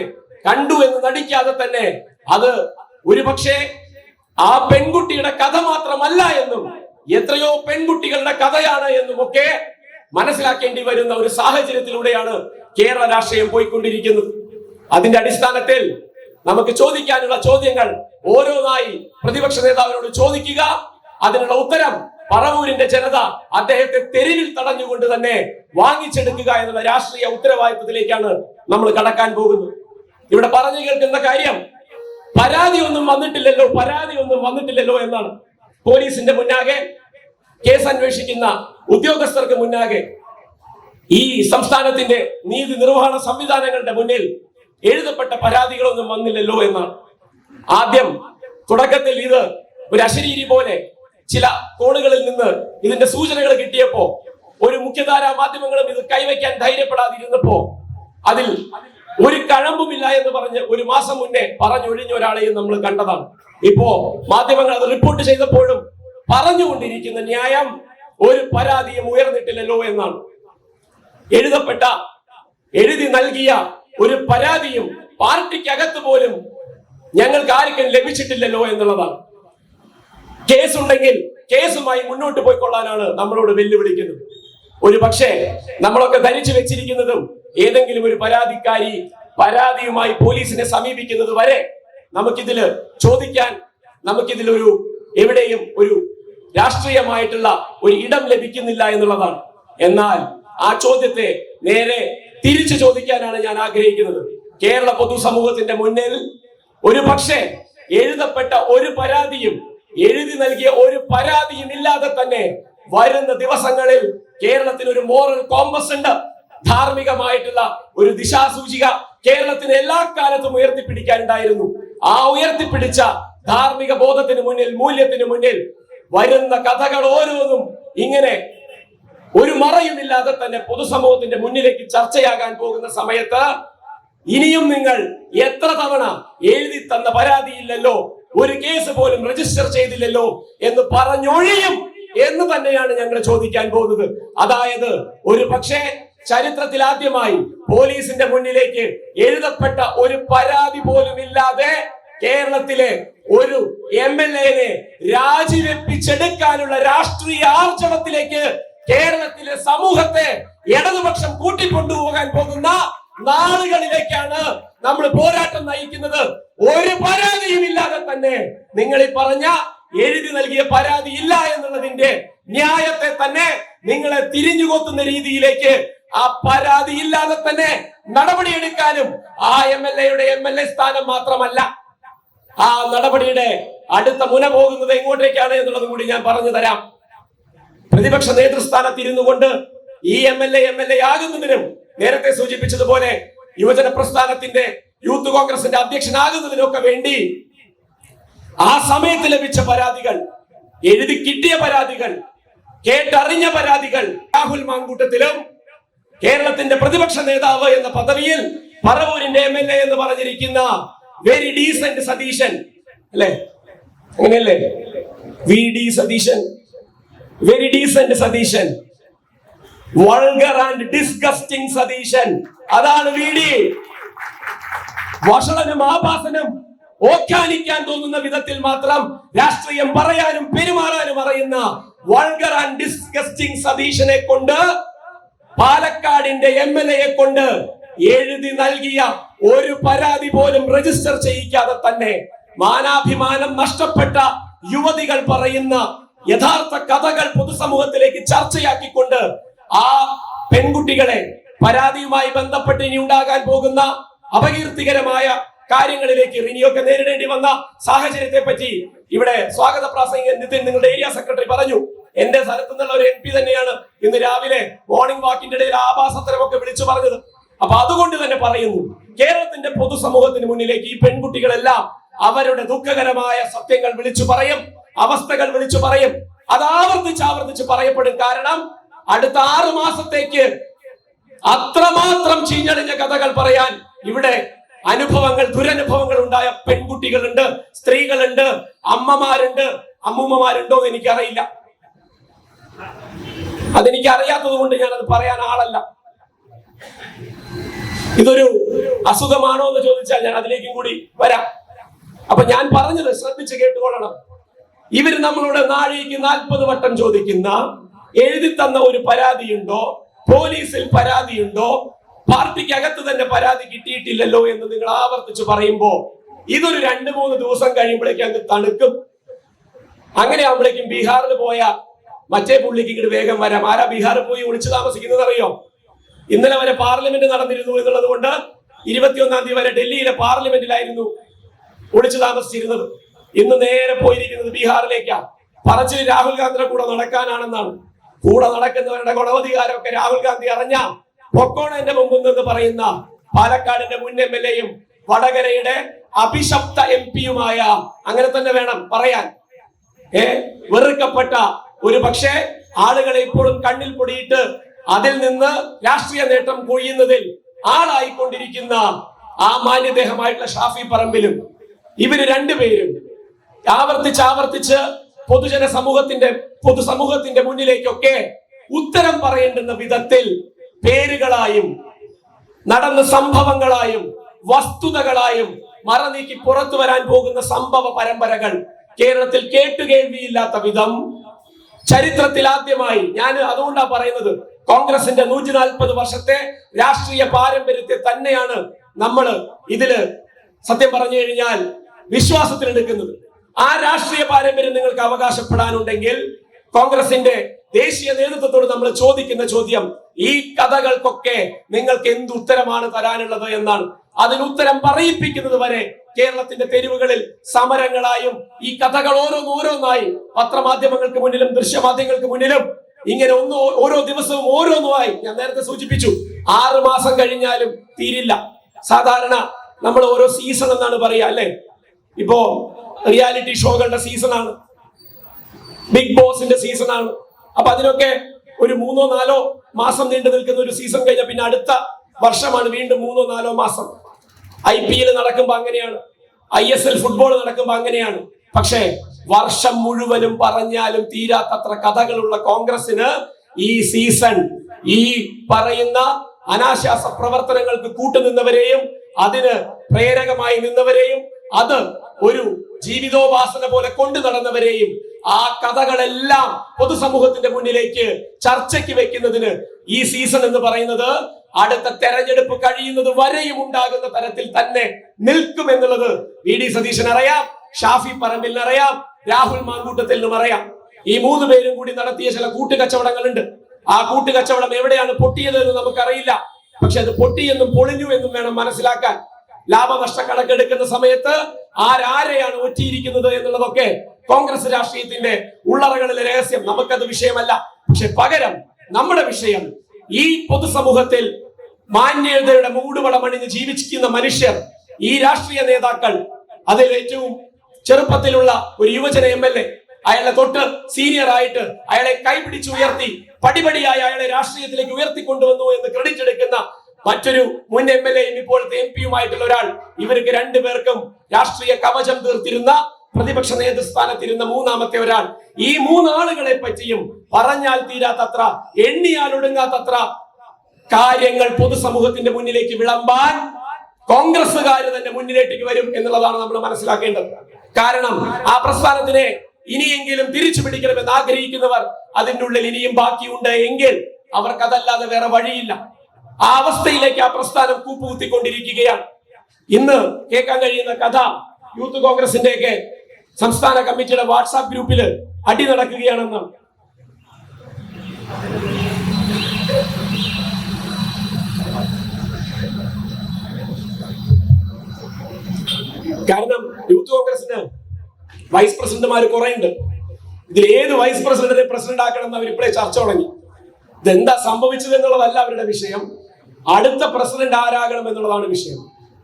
കണ്ടു എന്ന് നടിക്കാതെ തന്നെ അത് ഒരുപക്ഷെ ആ പെൺകുട്ടിയുടെ കഥ മാത്രമല്ല എന്നും എത്രയോ പെൺകുട്ടികളുടെ കഥയാണ് എന്നുമൊക്കെ മനസ്സിലാക്കേണ്ടി വരുന്ന ഒരു സാഹചര്യത്തിലൂടെയാണ് കേരള രാഷ്ട്രീയം പോയിക്കൊണ്ടിരിക്കുന്നത്. അതിന്റെ അടിസ്ഥാനത്തിൽ നമുക്ക് ചോദിക്കാനുള്ള ചോദ്യങ്ങൾ ഓരോന്നായി പ്രതിപക്ഷ നേതാവിനോട് ചോദിക്കുക. അതിനുള്ള ഉത്തരം പറവൂരിന്റെ ജനത അദ്ദേഹത്തെ തെരുവിൽ തടഞ്ഞുകൊണ്ട് തന്നെ വാങ്ങിച്ചെടുക്കുക എന്നുള്ള രാഷ്ട്രീയ ഉത്തരവാദിത്വത്തിലേക്കാണ് നമ്മൾ കടക്കാൻ പോകുന്നത്. ഇവിടെ പറഞ്ഞു കേൾക്കുന്ന കാര്യം പരാതി ഒന്നും വന്നിട്ടില്ലല്ലോ എന്നാണ്. പോലീസിന്റെ മുന്നാകെ, കേസ് അന്വേഷിക്കുന്ന ഉദ്യോഗസ്ഥർക്ക് മുന്നാകെ, ഈ സംസ്ഥാനത്തിന്റെ നീതി നിർവഹണ സംവിധാനങ്ങളുടെ മുന്നിൽ എഴുതപ്പെട്ട പരാതികളൊന്നും വന്നില്ലല്ലോ എന്നാണ്. ആദ്യം തുടക്കത്തിൽ ഇത് ഒരു അശരീരി പോലെ ചില കോണുകളിൽ നിന്ന് ഇതിന്റെ സൂചനകൾ കിട്ടിയപ്പോ ഒരു മുഖ്യധാരാ മാധ്യമങ്ങളും ഇത് കൈവയ്ക്കാൻ ധൈര്യപ്പെടാതിരുന്നപ്പോ അതിൽ ഒരു കഴമ്പുമില്ല എന്ന് പറഞ്ഞ് ഒരു മാസം മുന്നേ പറഞ്ഞൊഴിഞ്ഞ ഒരാളെയും നമ്മൾ കണ്ടതാണ്. ഇപ്പോ മാധ്യമങ്ങൾ അത് റിപ്പോർട്ട് ചെയ്തപ്പോഴും പറഞ്ഞുകൊണ്ടിരിക്കുന്ന ന്യായം ഒരു പരാതിയും ഉയർന്നിട്ടില്ലല്ലോ എന്നാണ്. എഴുതി നൽകിയ ഒരു പരാതിയും പാർട്ടിക്കകത്ത് പോലും ഞങ്ങൾക്ക് ആർക്കും ലഭിച്ചിട്ടില്ലല്ലോ എന്നുള്ളതാണ്. കേസുണ്ടെങ്കിൽ കേസുമായി മുന്നോട്ട് പോയിക്കൊള്ളാനാണ് നമ്മളോട് വെല്ലുവിളിക്കുന്നത്. ഒരു പക്ഷേ നമ്മളൊക്കെ ധരിച്ചു വെച്ചിരിക്കുന്നതും ഏതെങ്കിലും ഒരു പരാതിക്കാരി പരാതിയുമായി പോലീസിനെ സമീപിക്കുന്നത് വരെ നമുക്കിതില് ചോദിക്കാൻ, നമുക്കിതിലൊരു എവിടെയും ഒരു രാഷ്ട്രീയമായിട്ടുള്ള ഒരു ഇടം ലഭിക്കുന്നില്ല എന്നുള്ളതാണ്. എന്നാൽ ആ ചോദ്യത്തെ നേരെ തിരിച്ചു ചോദിക്കാനാണ് ഞാൻ ആഗ്രഹിക്കുന്നത്. കേരള പൊതുസമൂഹത്തിന്റെ മുന്നിൽ ഒരു പക്ഷേ എഴുതപ്പെട്ട ഒരു പരാതിയും എഴുതി നൽകിയ ഒരു പരാതിയും ഇല്ലാതെ തന്നെ വരുന്ന ദിവസങ്ങളിൽ കേരളത്തിന് ഒരു മോറൽ കോമ്പസ് ഉണ്ട്. ധാർമ്മികമായിട്ടുള്ള ഒരു ദിശാസൂചിക കേരളത്തിന് എല്ലാ കാലത്തും ഉയർത്തിപ്പിടിക്കാനുണ്ടായിരുന്നു. ആ ഉയർത്തിപ്പിടിച്ച ധാർമ്മിക ബോധത്തിന് മുന്നിൽ, മൂല്യത്തിന് മുന്നിൽ വരുന്ന കഥകൾ ഓരോന്നും ഇങ്ങനെ ഒരു മറയുമില്ലാതെ തന്നെ പൊതുസമൂഹത്തിന്റെ മുന്നിലേക്ക് ചർച്ചയാകാൻ പോകുന്ന സമയത്ത് ഇനിയും നിങ്ങൾ എത്ര തവണ എഴുതി തന്ന പരാതിയില്ലല്ലോ, ഒരു കേസ് പോലും രജിസ്റ്റർ ചെയ്തില്ലല്ലോ എന്ന് പറഞ്ഞൊഴിയും എന്ന് തന്നെയാണ് ഞങ്ങൾ ചോദിക്കാൻ പോകുന്നത്. അതായത് ഒരു പക്ഷേ ചരിത്രത്തിൽ ആദ്യമായി പോലീസിന്റെ മുന്നിലേക്ക് എഴുതപ്പെട്ട ഒരു പരാതി പോലും ഇല്ലാതെ കേരളത്തിലെ ഒരു MLA-നെ രാജിവെപ്പിച്ചെടുക്കാനുള്ള രാഷ്ട്രീയ ആർജവത്തിലേക്ക് കേരളത്തിലെ സമൂഹത്തെ ഇടതുപക്ഷം കൂട്ടിക്കൊണ്ടുപോകാൻ പോകുന്ന നാളുകളിലേക്കാണ് നമ്മൾ പോരാട്ടം നയിക്കുന്നത്. ഒരു പരാതിയും ഇല്ലാതെ തന്നെ നിങ്ങൾ ഈ പറഞ്ഞ എഴുതി നൽകിയ പരാതി ഇല്ല എന്നുള്ളതിന്റെ ന്യായത്തെ തന്നെ നിങ്ങളെ തിരിഞ്ഞുകൊത്തുന്ന രീതിയിലേക്ക് ആ പരാതി ഇല്ലാതെ തന്നെ നടപടിയെടുക്കാനും ആ MLA-യുടെ MLA സ്ഥാനം മാത്രമല്ല, ആ നടപടിയുടെ അടുത്ത മുന പോകുന്നത് എങ്ങോട്ടേക്കാണ് എന്നുള്ളതും കൂടി ഞാൻ പറഞ്ഞു തരാം. പ്രതിപക്ഷ നേതൃസ്ഥാനത്ത് ഇരുന്നു കൊണ്ട് ഈ MLA ആകുന്നതിനും നേരത്തെ സൂചിപ്പിച്ചതുപോലെ യുവജന പ്രസ്ഥാനത്തിന്റെ യൂത്ത് കോൺഗ്രസിന്റെ അധ്യക്ഷനാകുന്നതിനൊക്കെ വേണ്ടി ആ സമയത്ത് ലഭിച്ച പരാതികൾ, എഴുതി കിട്ടിയ പരാതികൾ, കേട്ടറിഞ്ഞ പരാതികൾ രാഹുൽ മാങ്കൂട്ടത്തിലും കേരളത്തിന്റെ പ്രതിപക്ഷ നേതാവ് എന്ന പദവിയിൽ പറവൂരിന്റെ MLA എന്ന് പറഞ്ഞിരിക്കുന്ന വെരി ഡീസന്റ് സതീശൻ അല്ലെ, അങ്ങനെയല്ലേ, VD Satheesan, very decent Satheesan, vulgar and disgusting Satheesan, അതാണ് VD. വഷളനും ആഭാസനും ഓഖ്യാനിക്കാൻ തോന്നുന്ന വിധത്തിൽ മാത്രം രാഷ്ട്രീയം പറയാനും പെരുമാറാനും അറിയുന്ന വൾഗർ ആൻഡ് ഡിസ്ഗസ്റ്റിംഗ് സതീശനെ കൊണ്ട്, പാലക്കാടിന്റെ MLA-യെ കൊണ്ട് എഴുതി നൽകിയ ഒരു പരാതി പോലും രജിസ്റ്റർ ചെയ്യിക്കാതെ തന്നെ മാനാഭിമാനം നഷ്ടപ്പെട്ട യുവതികൾ പറയുന്ന യഥാർത്ഥ കഥകൾ പൊതുസമൂഹത്തിലേക്ക് ചർച്ചയാക്കിക്കൊണ്ട് ആ പെൺകുട്ടികളെ പരാതിയുമായി ബന്ധപ്പെട്ട് ഇനി ഉണ്ടാകാൻ പോകുന്ന അപകീർത്തികരമായ കാര്യങ്ങളിലേക്ക് റിനിയൊക്കെ നേരിടേണ്ടി വന്ന സാഹചര്യത്തെ പറ്റി ഇവിടെ സ്വാഗത പ്രാസംഗികൻ നിതിൻ, നിങ്ങളുടെ ഏരിയ സെക്രട്ടറി പറഞ്ഞു. എന്റെ സ്ഥലത്ത് നിന്നുള്ള ഒരു MP തന്നെയാണ് ഇന്ന് രാവിലെ മോർണിംഗ് വാക്കിന്റെ ഇടയിൽ ആഭാസത്തരമൊക്കെ വിളിച്ചു പറഞ്ഞത്. അപ്പൊ അതുകൊണ്ട് തന്നെ പറയുന്നു, കേരളത്തിന്റെ പൊതുസമൂഹത്തിന് മുന്നിലേക്ക് ഈ പെൺകുട്ടികളെല്ലാം അവരുടെ ദുഃഖകരമായ സത്യങ്ങൾ വിളിച്ചു പറയും, അവസ്ഥകൾ വിളിച്ചു പറയും. അത് ആവർത്തിച്ച് പറയപ്പെടും. കാരണം അടുത്ത 6 മാസത്തേക്ക് അത്രമാത്രം ചീഞ്ഞളിഞ്ഞ കഥകൾ പറയാൻ ഇവിടെ അനുഭവങ്ങൾ, ദുരനുഭവങ്ങൾ ഉണ്ടായ പെൺകുട്ടികളുണ്ട്, സ്ത്രീകളുണ്ട്, അമ്മമാരുണ്ട്, അമ്മൂമ്മമാരുണ്ടോ എന്ന് എനിക്കറിയില്ല. അതെനിക്ക് അറിയാത്തത് കൊണ്ട് ഞാനത് പറയാൻ ആളല്ല. ഇതൊരു അസുഖമാണോ എന്ന് ചോദിച്ചാൽ ഞാൻ അതിലേക്കും കൂടി വരാം. അപ്പൊ ഞാൻ പറഞ്ഞത് ശ്രദ്ധിച്ച് കേട്ടുകൊള്ളണം. ഇവര് നമ്മളോട് നാഴിക്ക് 40 വട്ടം ചോദിക്കുന്ന, എഴുതി തന്ന ഒരു പരാതിയുണ്ടോ, പോലീസിൽ പരാതിയുണ്ടോ, പാർട്ടിക്ക് അകത്ത് തന്നെ പരാതി കിട്ടിയിട്ടില്ലല്ലോ എന്ന് നിങ്ങൾ ആവർത്തിച്ച് പറയുമ്പോ ഇതൊരു 2-3 ദിവസം കഴിയുമ്പോഴേക്കും അങ്ങ് തണുക്കും. അങ്ങനെ ആകുമ്പോഴേക്കും ബീഹാറിൽ പോയ മറ്റേ പുള്ളിക്ക് ഇങ്ങോട്ട് വേഗം വരാം. ആരാ ബീഹാറിൽ പോയി ഒളിച്ചു താമസിക്കുന്നത് അറിയോ? ഇന്നലെ വരെ പാർലമെന്റ് നടന്നിരുന്നു എന്നുള്ളത് കൊണ്ട് 21-ാം തീയതി വരെ ഡൽഹിയിലെ പാർലമെന്റിലായിരുന്നു ഒളിച്ചു താമസിച്ചിരുന്നത്. ഇന്ന് നേരെ പോയിരിക്കുന്നത് ബീഹാറിലേക്കാണ്. പറച്ചിൽ രാഹുൽ ഗാന്ധിയുടെ കൂടെ നടക്കാനാണെന്നാണ്. കൂടെ നടക്കുന്നവരുടെ ഗുണവധികാരമൊക്കെ രാഹുൽ ഗാന്ധി അറിഞ്ഞ പൊക്കോണ എന്റെ മുമ്പിൽ നിന്ന് പറയുന്ന പാലക്കാടിന്റെ മുൻ MLA-യും വടകരയുടെ അഭിശപ്ത MP-യുമായ, അങ്ങനെ തന്നെ വേണം പറയാൻ, വെറുക്കപ്പെട്ട, ഒരു പക്ഷേ ആളുകളെ ഇപ്പോഴും കണ്ണിൽ പൊടിയിട്ട് അതിൽ നിന്ന് രാഷ്ട്രീയ നേട്ടം കൊയ്യുന്നതിൽ ആളായിക്കൊണ്ടിരിക്കുന്ന ആ മാന്യദേഹമായിട്ടുള്ള ഷാഫി പറമ്പിലും ഇവര് രണ്ടുപേരും ആവർത്തിച്ച് പൊതുസമൂഹത്തിന്റെ മുന്നിലേക്കൊക്കെ ഉത്തരം പറയേണ്ടുന്ന വിധത്തിൽ പേരുകളായും നടന്ന സംഭവങ്ങളായും വസ്തുതകളായും മറനീക്കി പുറത്തു വരാൻ പോകുന്ന സംഭവ പരമ്പരകൾ കേരളത്തിൽ കേട്ടുകേൾവിയില്ലാത്ത വിധം ചരിത്രത്തിൽ ആദ്യമായി, ഞാൻ അതുകൊണ്ടാണ് പറയുന്നത്, കോൺഗ്രസിന്റെ 140 വർഷത്തെ രാഷ്ട്രീയ പാരമ്പര്യത്തെ തന്നെയാണ് നമ്മൾ ഇതില് സത്യം പറഞ്ഞു കഴിഞ്ഞാൽ വിശ്വാസത്തിലെടുക്കുന്നത്. ആ രാഷ്ട്രീയ പാരമ്പര്യം നിങ്ങൾക്ക് അവകാശപ്പെടാനുണ്ടെങ്കിൽ കോൺഗ്രസിന്റെ ദേശീയ നേതൃത്വത്തോട് നമ്മൾ ചോദിക്കുന്ന ചോദ്യം, ഈ കഥകൾക്കൊക്കെ നിങ്ങൾക്ക് എന്ത് ഉത്തരമാണ് തരാനുള്ളത് എന്നാണ്. അതിന് ഉത്തരം പറയിപ്പിക്കുന്നത് വരെ കേരളത്തിന്റെ തെരുവുകളിൽ സമരങ്ങളായും ഈ കഥകൾ ഓരോന്നോരോന്നായി പത്രമാധ്യമങ്ങൾക്ക് മുന്നിലും ദൃശ്യമാധ്യമങ്ങൾക്ക് മുന്നിലും ഇങ്ങനെ ഓരോ ദിവസവും ഓരോന്നുമായി, ഞാൻ നേരത്തെ സൂചിപ്പിച്ചു, 6 മാസം കഴിഞ്ഞാലും തീരില്ല. സാധാരണ നമ്മൾ ഓരോ സീസൺ എന്നാണ് പറയുക അല്ലെ. ഇപ്പോ റിയാലിറ്റി ഷോകളുടെ സീസണാണ്, ബിഗ് ബോസിന്റെ സീസണാണ്. അപ്പൊ അതിനൊക്കെ ഒരു 3-4 മാസം നീണ്ടു നിൽക്കുന്ന ഒരു സീസൺ കഴിഞ്ഞ പിന്നെ അടുത്ത വർഷമാണ് വീണ്ടും 3-4 മാസം. IPL നടക്കുമ്പോ അങ്ങനെയാണ്, ISL ഫുട്ബോൾ നടക്കുമ്പോ അങ്ങനെയാണ്. പക്ഷേ വർഷം മുഴുവനും പറഞ്ഞാലും തീരാത്തത്ര കഥകളുള്ള കോൺഗ്രസിന് ഈ സീസൺ, ഈ പറയുന്ന അനാശാസ പ്രവർത്തനങ്ങൾക്ക് കൂട്ടുനിന്നവരെയും അതിന് പ്രേരകമായി നിന്നവരെയും അത് ഒരു ജീവിതോപാസന പോലെ കൊണ്ടു നടന്നവരെയും ആ കഥകളെല്ലാം പൊതുസമൂഹത്തിന്റെ മുന്നിലേക്ക് ചർച്ചയ്ക്ക് വെക്കുന്നതിന് ഈ സീസൺ എന്ന് പറയുന്നത് അടുത്ത തെരഞ്ഞെടുപ്പ് കഴിയുന്നത് വരെയും ഉണ്ടാകുന്ന തരത്തിൽ തന്നെ നിൽക്കുമെന്നുള്ളത് VD സതീശൻ അറിയാം, ഷാഫി പറമ്പിലിന് അറിയാം, രാഹുൽ മാങ്കൂട്ടത്തിനും അറിയാം. ഈ 3 പേരും കൂടി നടത്തിയ ചില കൂട്ടുകച്ചവടങ്ങളുണ്ട്. ആ കൂട്ടുകച്ചവടം എവിടെയാണ് പൊട്ടിയത് എന്ന് നമുക്കറിയില്ല. പക്ഷെ അത് പൊട്ടിയെന്നും പൊളിഞ്ഞു എന്നും വേണം മനസ്സിലാക്കാൻ. ലാഭനഷ്ട കണക്കെടുക്കുന്ന സമയത്ത് ആരെയാണ് ഒറ്റിയിരിക്കുന്നത് എന്നുള്ളതൊക്കെ കോൺഗ്രസ് രാഷ്ട്രീയത്തിന്റെ ഉള്ളറകളിലെ രഹസ്യം, നമുക്കത് വിഷയമല്ല. പക്ഷെ പകരം നമ്മുടെ വിഷയം ഈ പൊതുസമൂഹത്തിൽ മാന്യതയുടെ മൂടുപടമണിഞ്ഞ് ജീവിക്കുന്ന മനുഷ്യർ, ഈ രാഷ്ട്രീയ നേതാക്കൾ, അതിൽ ഏറ്റവും ചെറുപ്പത്തിലുള്ള ഒരു യുവജന MLA, അയാളെ തൊട്ട് സീനിയർ ആയിട്ട് അയാളെ കൈപിടിച്ച് ഉയർത്തി പടിപടിയായി അയാളെ രാഷ്ട്രീയത്തിലേക്ക് ഉയർത്തിക്കൊണ്ടുവന്നു എന്ന് ക്രെഡിറ്റ് എടുക്കുന്ന മറ്റൊരു മുൻ MLAയും ഇപ്പോഴത്തെ MP-യുമായിട്ടുള്ള ഒരാൾ, ഇവർക്ക് 2 പേർക്കും രാഷ്ട്രീയ കവചം തീർത്തിരുന്ന, പ്രതിപക്ഷ നേതൃസ്ഥാനത്തിരുന്ന 3ാമത്തെ ഒരാൾ. ഈ 3 ആളുകളെ പറ്റിയും പറഞ്ഞാൽ തീരാത്തത്ര, എണ്ണിയാൽ ഒടുങ്ങാത്തത്ര കാര്യങ്ങൾ പൊതുസമൂഹത്തിന്റെ മുന്നിലേക്ക് വിളമ്പാൻ കോൺഗ്രസ്സുകാർ തന്നെ മുന്നിലേക്ക് വരും എന്നുള്ളതാണ് നമ്മൾ മനസ്സിലാക്കേണ്ടത്. കാരണം ആ പ്രസ്ഥാനത്തിനെ ഇനിയെങ്കിലും തിരിച്ചു പിടിക്കണമെന്ന് ആഗ്രഹിക്കുന്നവർ അതിൻ്റെ ഉള്ളിൽ ഇനിയും ബാക്കിയുണ്ട് എങ്കിൽ അവർക്കതല്ലാതെ വേറെ വഴിയില്ല. ആ അവസ്ഥയിലേക്ക് ആ പ്രസ്ഥാനം കൂപ്പുകുത്തിക്കൊണ്ടിരിക്കുകയാണ്. ഇന്ന് കേൾക്കാൻ കഴിയുന്ന കഥ, യൂത്ത് കോൺഗ്രസിന്റെയൊക്കെ സംസ്ഥാന കമ്മിറ്റിയുടെ വാട്സാപ്പ് ഗ്രൂപ്പിൽ അടി നടക്കുകയാണെന്നാണ്. കാരണം യൂത്ത് കോൺഗ്രസിന് വൈസ് പ്രസിഡന്റുമാർ കുറെ ഉണ്ട്. ഇതിൽ ഏത് വൈസ് പ്രസിഡന്റിനെ പ്രസിഡന്റ് ആക്കണം എന്ന് അവർ ഇപ്പോഴേ ചർച്ച തുടങ്ങി. ഇതെന്താ സംഭവിച്ചത് എന്നുള്ളതല്ല അവരുടെ വിഷയം, അടുത്ത പ്രസിഡന്റ് ആരാകണം എന്നുള്ളതാണ് വിഷയം.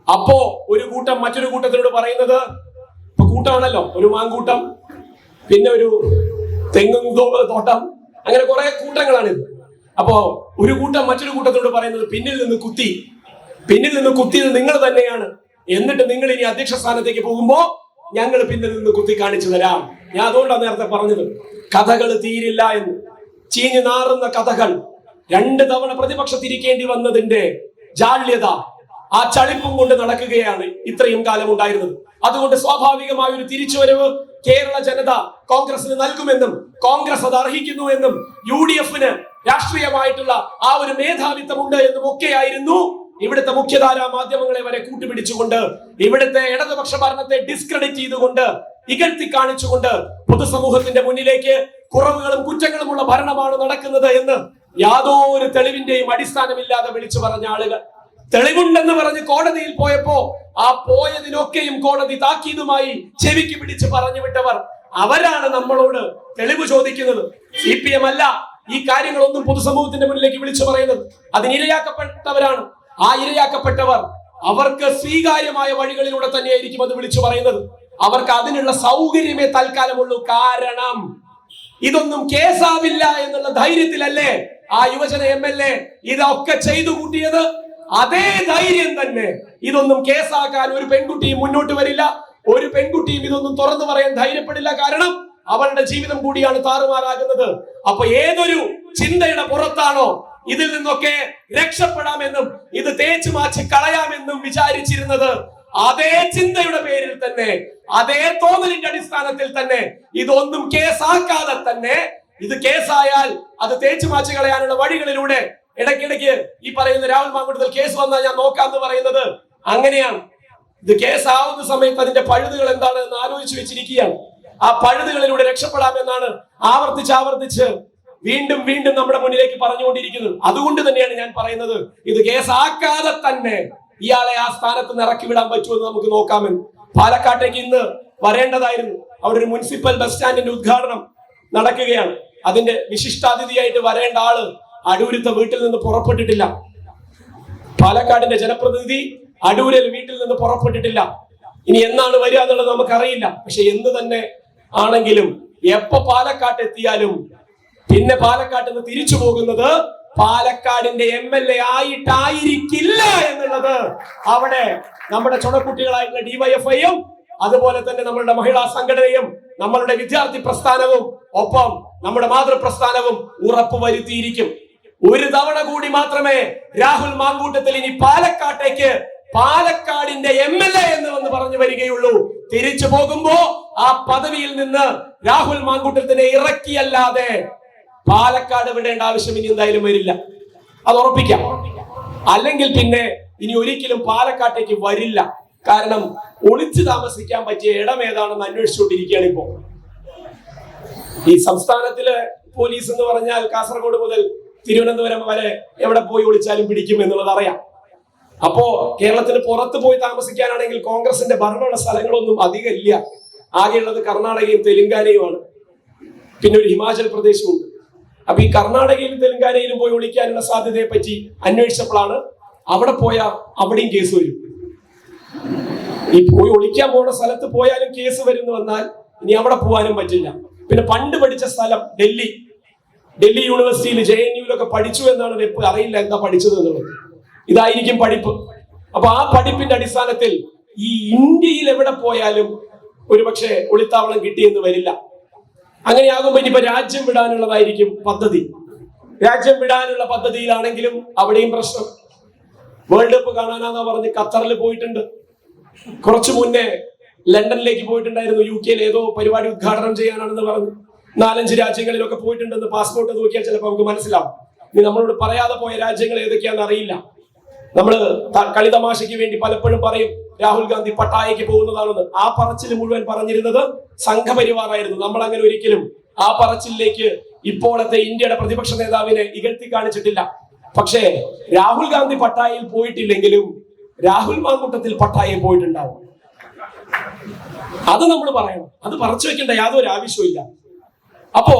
അപ്പോ ഒരു കൂട്ടം മറ്റൊരു കൂട്ടത്തിനോട് പറയുന്നത്, ഇപ്പൊ കൂട്ടമാണല്ലോ, ഒരു മാങ്കൂട്ടം, പിന്നെ ഒരു തെങ്ങും തോട്ടം, അങ്ങനെ കുറെ കൂട്ടങ്ങളാണിത്. അപ്പോ ഒരു കൂട്ടം മറ്റൊരു കൂട്ടത്തിനോട് പറയുന്നത്, പിന്നിൽ നിന്ന് കുത്തിയത് നിങ്ങൾ തന്നെയാണ്, എന്നിട്ട് നിങ്ങൾ ഇനി അധ്യക്ഷ സ്ഥാനത്തേക്ക് പോകുമ്പോ ഞങ്ങൾ പിന്നിൽ നിന്ന് കുത്തി കാണിച്ചു തരാം. ഞാൻ അതുകൊണ്ടാണ് നേരത്തെ പറഞ്ഞത്, കഥകൾ തീരില്ല എന്ന്. ചീഞ്ഞു നാറുന്ന കഥകൾ, 2 തവണ പ്രതിപക്ഷത്തിരിക്കേണ്ടി വന്നതിന്റെ ജാള്യത, ആ ചളിപ്പും കൊണ്ട് നടക്കുകയാണ് ഇത്രയും കാലം ഉണ്ടായിരുന്നത്. അതുകൊണ്ട് സ്വാഭാവികമായ ഒരു തിരിച്ചുവരവ് കേരള ജനത കോൺഗ്രസിന് നൽകുമെന്നും കോൺഗ്രസ് അത് അർഹിക്കുന്നു എന്നും UDFന് രാഷ്ട്രീയമായിട്ടുള്ള ആ ഒരു മേധാവിത്വമുണ്ട് എന്നും ഒക്കെയായിരുന്നു ഇവിടുത്തെ മുഖ്യധാരാ മാധ്യമങ്ങളെ വരെ കൂട്ടുപിടിച്ചുകൊണ്ട്, ഇവിടുത്തെ ഇടതുപക്ഷ ഭരണത്തെ ഡിസ്ക്രെഡിറ്റ് ചെയ്തുകൊണ്ട്, ഇകഴ്ത്തി കാണിച്ചുകൊണ്ട് പൊതുസമൂഹത്തിന്റെ മുന്നിലേക്ക് കുറവുകളും കുറ്റങ്ങളുമുള്ള ഭരണമാണ് നടക്കുന്നത് എന്ന് യാതൊരു തെളിവിന്റെയും അടിസ്ഥാനമില്ലാതെ വിളിച്ചു പറഞ്ഞ ആളുകൾ, തെളിവുണ്ടെന്ന് പറഞ്ഞ് കോടതിയിൽ പോയപ്പോ ആ പോയതിനൊക്കെയും കോടതി താക്കീതുമായി ചെവിക്ക് പിടിച്ച് പറഞ്ഞു വിട്ടവർ, അവരാണ് നമ്മളോട് തെളിവ് ചോദിക്കുന്നത്. CPM അല്ല ഈ കാര്യങ്ങളൊന്നും പൊതുസമൂഹത്തിന്റെ മുന്നിലേക്ക് വിളിച്ചു പറയുന്നത്. അതിനിരയാക്കപ്പെട്ടവരാണ്. ആ ഇരയാക്കപ്പെട്ടവർ അവർക്ക് സ്വീകാര്യമായ വഴികളിലൂടെ തന്നെയായിരിക്കും അത് വിളിച്ചു പറയുന്നത്. അവർക്ക് അതിനുള്ള സൗകര്യമേ തൽക്കാലമുള്ളൂ. കാരണം ഇതൊന്നും കേസാവില്ല എന്നുള്ള ധൈര്യത്തിലല്ലേ ആ യുവജന MLA ഇതൊക്കെ ചെയ്തു കൂട്ടിയത്. അതേ ധൈര്യം തന്നെ ഇതൊന്നും കേസാക്കാൻ ഒരു പെൺകുട്ടിയും മുന്നോട്ട് വരില്ല. ഒരു പെൺകുട്ടിയും ഇതൊന്നും തുറന്നു പറയാൻ ധൈര്യപ്പെടില്ല. കാരണം അവളുടെ ജീവിതം കൂടിയാണ് താറുമാറാകുന്നത്. അപ്പൊ ഏതൊരു ചിന്തയുടെ പുറത്താണോ ഇതിൽ നിന്നൊക്കെ രക്ഷപ്പെടാമെന്നും ഇത് തേച്ചു മാച്ച് കളയാമെന്നും വിചാരിച്ചിരുന്നത്, അതേ ചിന്തയുടെ പേരിൽ തന്നെ, അതേ തോന്നലിന്റെ അടിസ്ഥാനത്തിൽ തന്നെ ഇതൊന്നും കേസാക്കാതെ തന്നെ, ഇത് കേസായാൽ അത് തേച്ചു മാച്ച് കളയാനുള്ള വഴികളിലൂടെ ഇടയ്ക്കിടയ്ക്ക് ഈ പറയുന്ന രാഹുൽ മാങ്കൂട്ടത്തിൽ കേസ് വന്നാൽ ഞാൻ നോക്കാന്ന് പറയുന്നത് അങ്ങനെയാണ്. ഇത് കേസാവുന്ന സമയത്ത് അതിന്റെ പഴുതുകൾ എന്താണെന്ന് ആലോചിച്ച് വെച്ചിരിക്കുകയാണ്. ആ പഴുതുകളിലൂടെ രക്ഷപ്പെടാമെന്നാണ് ആവർത്തിച്ച് വീണ്ടും വീണ്ടും നമ്മുടെ മുന്നിലേക്ക് പറഞ്ഞുകൊണ്ടിരിക്കുന്നത്. അതുകൊണ്ട് തന്നെയാണ് ഞാൻ പറയുന്നത്, ഇത് കേസാക്കാതെ തന്നെ ഇയാളെ ആ സ്ഥാനത്ത് നിന്ന് ഇറക്കി വിടാൻ പറ്റുമെന്ന് നമുക്ക് നോക്കാമെന്ന്. പാലക്കാട്ടേക്ക് ഇന്ന് വരേണ്ടതായിരുന്നു. അവിടെ ഒരു മുനിസിപ്പൽ ബസ് സ്റ്റാൻഡിന്റെ ഉദ്ഘാടനം നടക്കുകയാണ്. അതിന്റെ വിശിഷ്ടാതിഥിയായിട്ട് വരേണ്ട ആള് അടൂരത്തെ വീട്ടിൽ നിന്ന് പുറപ്പെട്ടിട്ടില്ല. പാലക്കാടിന്റെ ജനപ്രതിനിധി അടൂരിൽ വീട്ടിൽ നിന്ന് പുറപ്പെട്ടിട്ടില്ല. ഇനി എന്നാണ് വരിക എന്നുള്ളത് നമുക്കറിയില്ല. പക്ഷെ എന്ന് തന്നെ ആണെങ്കിലും എപ്പോ പാലക്കാട്ട് എത്തിയാലും പിന്നെ പാലക്കാട്ട് നിന്ന് തിരിച്ചു പോകുന്നത് പാലക്കാടിന്റെ MLA ആയിട്ടായിരിക്കില്ല എന്നുള്ളത് അവിടെ നമ്മുടെ ചുണക്കുട്ടികളായിട്ടുള്ള DYFIയും അതുപോലെ തന്നെ നമ്മളുടെ മഹിളാ സംഘടനയും നമ്മളുടെ വിദ്യാർത്ഥി പ്രസ്ഥാനവും ഒപ്പം നമ്മുടെ മാതൃപ്രസ്ഥാനവും ഉറപ്പുവരുത്തിയിരിക്കും. ഒരു തവണ കൂടി മാത്രമേ രാഹുൽ മാങ്കൂട്ടത്തിൽ ഇനി പാലക്കാട്ടേക്ക് പാലക്കാടിന്റെ MLA എന്ന് പറഞ്ഞു വരികയുള്ളൂ. തിരിച്ചു പോകുമ്പോ ആ പദവിയിൽ നിന്ന് രാഹുൽ മാങ്കൂട്ടത്തിനെ ഇറക്കിയല്ലാതെ പാലക്കാട് വിടേണ്ട ആവശ്യം ഇനി എന്തായാലും വരില്ല. അത് ഉറപ്പിക്കാം. അല്ലെങ്കിൽ പിന്നെ ഇനി ഒരിക്കലും പാലക്കാട്ടേക്ക് വരില്ല. കാരണം ഒളിച്ചു താമസിക്കാൻ പറ്റിയ ഇടം ഏതാണെന്ന് അന്വേഷിച്ചുകൊണ്ടിരിക്കുകയാണ് ഇപ്പോ. ഈ സംസ്ഥാനത്തിലെ പോലീസ് എന്ന് പറഞ്ഞാൽ കാസർഗോഡ് മുതൽ തിരുവനന്തപുരം വരെ എവിടെ പോയി ഒളിച്ചാലും പിടിക്കും എന്നുള്ളത് അറിയാം. അപ്പോ കേരളത്തിന് പുറത്ത് പോയി താമസിക്കാനാണെങ്കിൽ കോൺഗ്രസിന്റെ ഭരണമുള്ള സ്ഥലങ്ങളൊന്നും അധികം ഇല്ല. ആകെയുള്ളത് കർണാടകയും തെലുങ്കാനയുമാണ്. പിന്നെ ഒരു ഹിമാചൽ പ്രദേശും ഉണ്ട്. അപ്പൊ ഈ കർണാടകയിലും തെലുങ്കാനയിലും പോയി ഒളിക്കാനുള്ള സാധ്യതയെ പറ്റി അന്വേഷിച്ചപ്പോഴാണ് അവിടെ പോയാൽ അവിടെയും കേസ് വരും. ഈ പോയി ഒളിക്കാൻ പോകുന്ന സ്ഥലത്ത് പോയാലും കേസ് വരുന്നു വന്നാൽ ഇനി അവിടെ പോകാനും പറ്റില്ല. പിന്നെ പണ്ട് പഠിച്ച സ്ഥലം ഡൽഹി യൂണിവേഴ്സിറ്റിയിൽ JNUവിലൊക്കെ പഠിച്ചു എന്നാണ് വെപ്പ്. അറിയില്ല എന്താ പഠിച്ചത് എന്നുള്ളത്. ഇതായിരിക്കും പഠിപ്പ്. അപ്പൊ ആ പഠിപ്പിന്റെ അടിസ്ഥാനത്തിൽ ഈ ഇന്ത്യയിൽ എവിടെ പോയാലും ഒരുപക്ഷെ ഒളിത്താവളം കിട്ടിയെന്ന് വരില്ല. അങ്ങനെയാകുമ്പോ ഇനിയിപ്പോ രാജ്യം വിടാനുള്ളതായിരിക്കും പദ്ധതി. രാജ്യം വിടാനുള്ള പദ്ധതിയിലാണെങ്കിലും അവിടെയും പ്രശ്നം. വേൾഡ് കപ്പ് കാണാനാന്നാ പറഞ്ഞ് ഖത്തറിൽ പോയിട്ടുണ്ട്. കുറച്ചു മുന്നേ ലണ്ടനിലേക്ക് പോയിട്ടുണ്ടായിരുന്നു. UK ഏതോ പരിപാടി ഉദ്ഘാടനം ചെയ്യാനാണെന്ന് പറഞ്ഞു. 4-5 രാജ്യങ്ങളിലൊക്കെ പോയിട്ടുണ്ടെന്ന് പാസ്പോർട്ട് നോക്കിയാൽ ചിലപ്പോൾ നമുക്ക് മനസ്സിലാവും. ഇനി നമ്മളോട് പറയാതെ പോയ രാജ്യങ്ങൾ ഏതൊക്കെയാണെന്ന് അറിയില്ല. നമ്മള് കളിതമാശയ്ക്ക് വേണ്ടി പലപ്പോഴും പറയും രാഹുൽ ഗാന്ധി പട്ടായക്ക് പോകുന്നതാണെന്ന്. ആ പറച്ചിൽ മുഴുവൻ പറഞ്ഞിരുന്നത് സംഘപരിവാറായിരുന്നു. നമ്മൾ അങ്ങനെ ഒരിക്കലും ആ പറച്ചിലേക്ക് ഇപ്പോഴത്തെ ഇന്ത്യയുടെ പ്രതിപക്ഷ നേതാവിനെ ഇകഴ്ത്തി കാണിച്ചിട്ടില്ല. പക്ഷേ രാഹുൽ ഗാന്ധി പട്ടായയിൽ പോയിട്ടില്ലെങ്കിലും രാഹുൽ മാങ്കൂട്ടത്തിൽ പട്ടായയിൽ പോയിട്ടുണ്ടാവും. അത് നമ്മൾ പറയണം. അത് പറച്ചു വെക്കേണ്ട യാതൊരു ആവശ്യമില്ല. അപ്പോ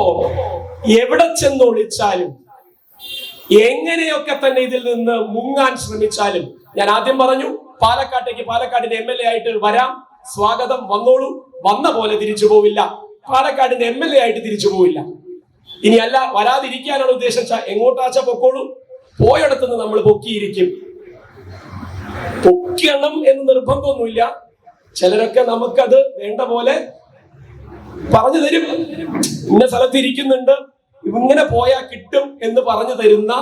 എവിടെ ചെന്ന് ഒളിച്ചാലും എങ്ങനെയൊക്കെ തന്നെ ഇതിൽ നിന്ന് മുങ്ങാൻ ശ്രമിച്ചാലും, ഞാൻ ആദ്യം പറഞ്ഞു പാലക്കാട്ടേക്ക് പാലക്കാടിന്റെ MLA ആയിട്ട് വരാം, സ്വാഗതം, വന്നോളൂ. വന്ന പോലെ തിരിച്ചു പോവില്ല. പാലക്കാടിന്റെ MLA ആയിട്ട് തിരിച്ചു പോവില്ല. ഇനി അല്ല വരാതിരിക്കാനാണ് ഉദ്ദേശിച്ച എങ്ങോട്ടാച്ച പൊക്കോളൂ. പോയിടത്തുനിന്ന് നമ്മൾ പൊക്കിയിരിക്കും. പൊക്കണം എന്ന് നിർബന്ധമൊന്നുമില്ല. ചിലരൊക്കെ നമുക്കത് വേണ്ട പോലെ പറഞ്ഞു തരും. ഇന്ന സ്ഥലത്ത് ഇരിക്കുന്നുണ്ട്, ഇങ്ങനെ പോയാൽ കിട്ടും എന്ന് പറഞ്ഞു തരുന്ന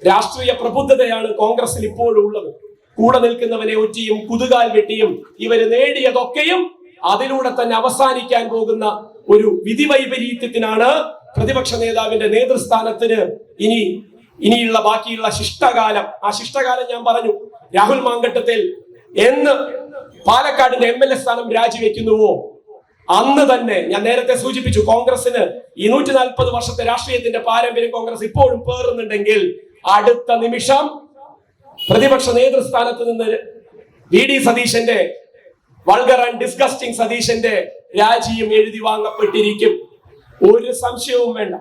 രാഷ്ട്രീയ പ്രബുദ്ധതയാണ് കോൺഗ്രസിൽ ഇപ്പോഴും ഉള്ളത്. കൂടെ നിൽക്കുന്നവനെ ഒറ്റിയും കുതുകാൽ വെട്ടിയും ഇവര് നേടിയതൊക്കെയും അതിലൂടെ തന്നെ അവസാനിക്കാൻ പോകുന്ന ഒരു വിധി വൈപരീത്യത്തിനാണ് പ്രതിപക്ഷ നേതാവിന്റെ നേതൃസ്ഥാനത്തിന് ഇനിയുള്ള ബാക്കിയുള്ള ശിഷ്ടകാലം. ആ ശിഷ്ടകാലം ഞാൻ പറഞ്ഞു. രാഹുൽ മാങ്കട്ടത്തിൽ എന്ന് പാലക്കാടിന്റെ MLA സ്ഥാനം രാജിവെക്കുന്നുവോ അന്ന് തന്നെ ഞാൻ നേരത്തെ സൂചിപ്പിച്ചു, കോൺഗ്രസിന് 140 വർഷത്തെ രാഷ്ട്രീയത്തിന്റെ പാരമ്പര്യം കോൺഗ്രസ് ഇപ്പോഴും പേറുന്നുണ്ടെങ്കിൽ അടുത്ത നിമിഷം പ്രതിപക്ഷ നേതൃസ്ഥാനത്ത് നിന്ന് VD സതീശന്റെ വൾഗർ ആൻഡ് ഡിസ്ഗസ്റ്റിംഗ് സതീശന്റെ രാജിയും എഴുതി വാങ്ങപ്പെട്ടിരിക്കും. ഒരു സംശയവും വേണ്ട.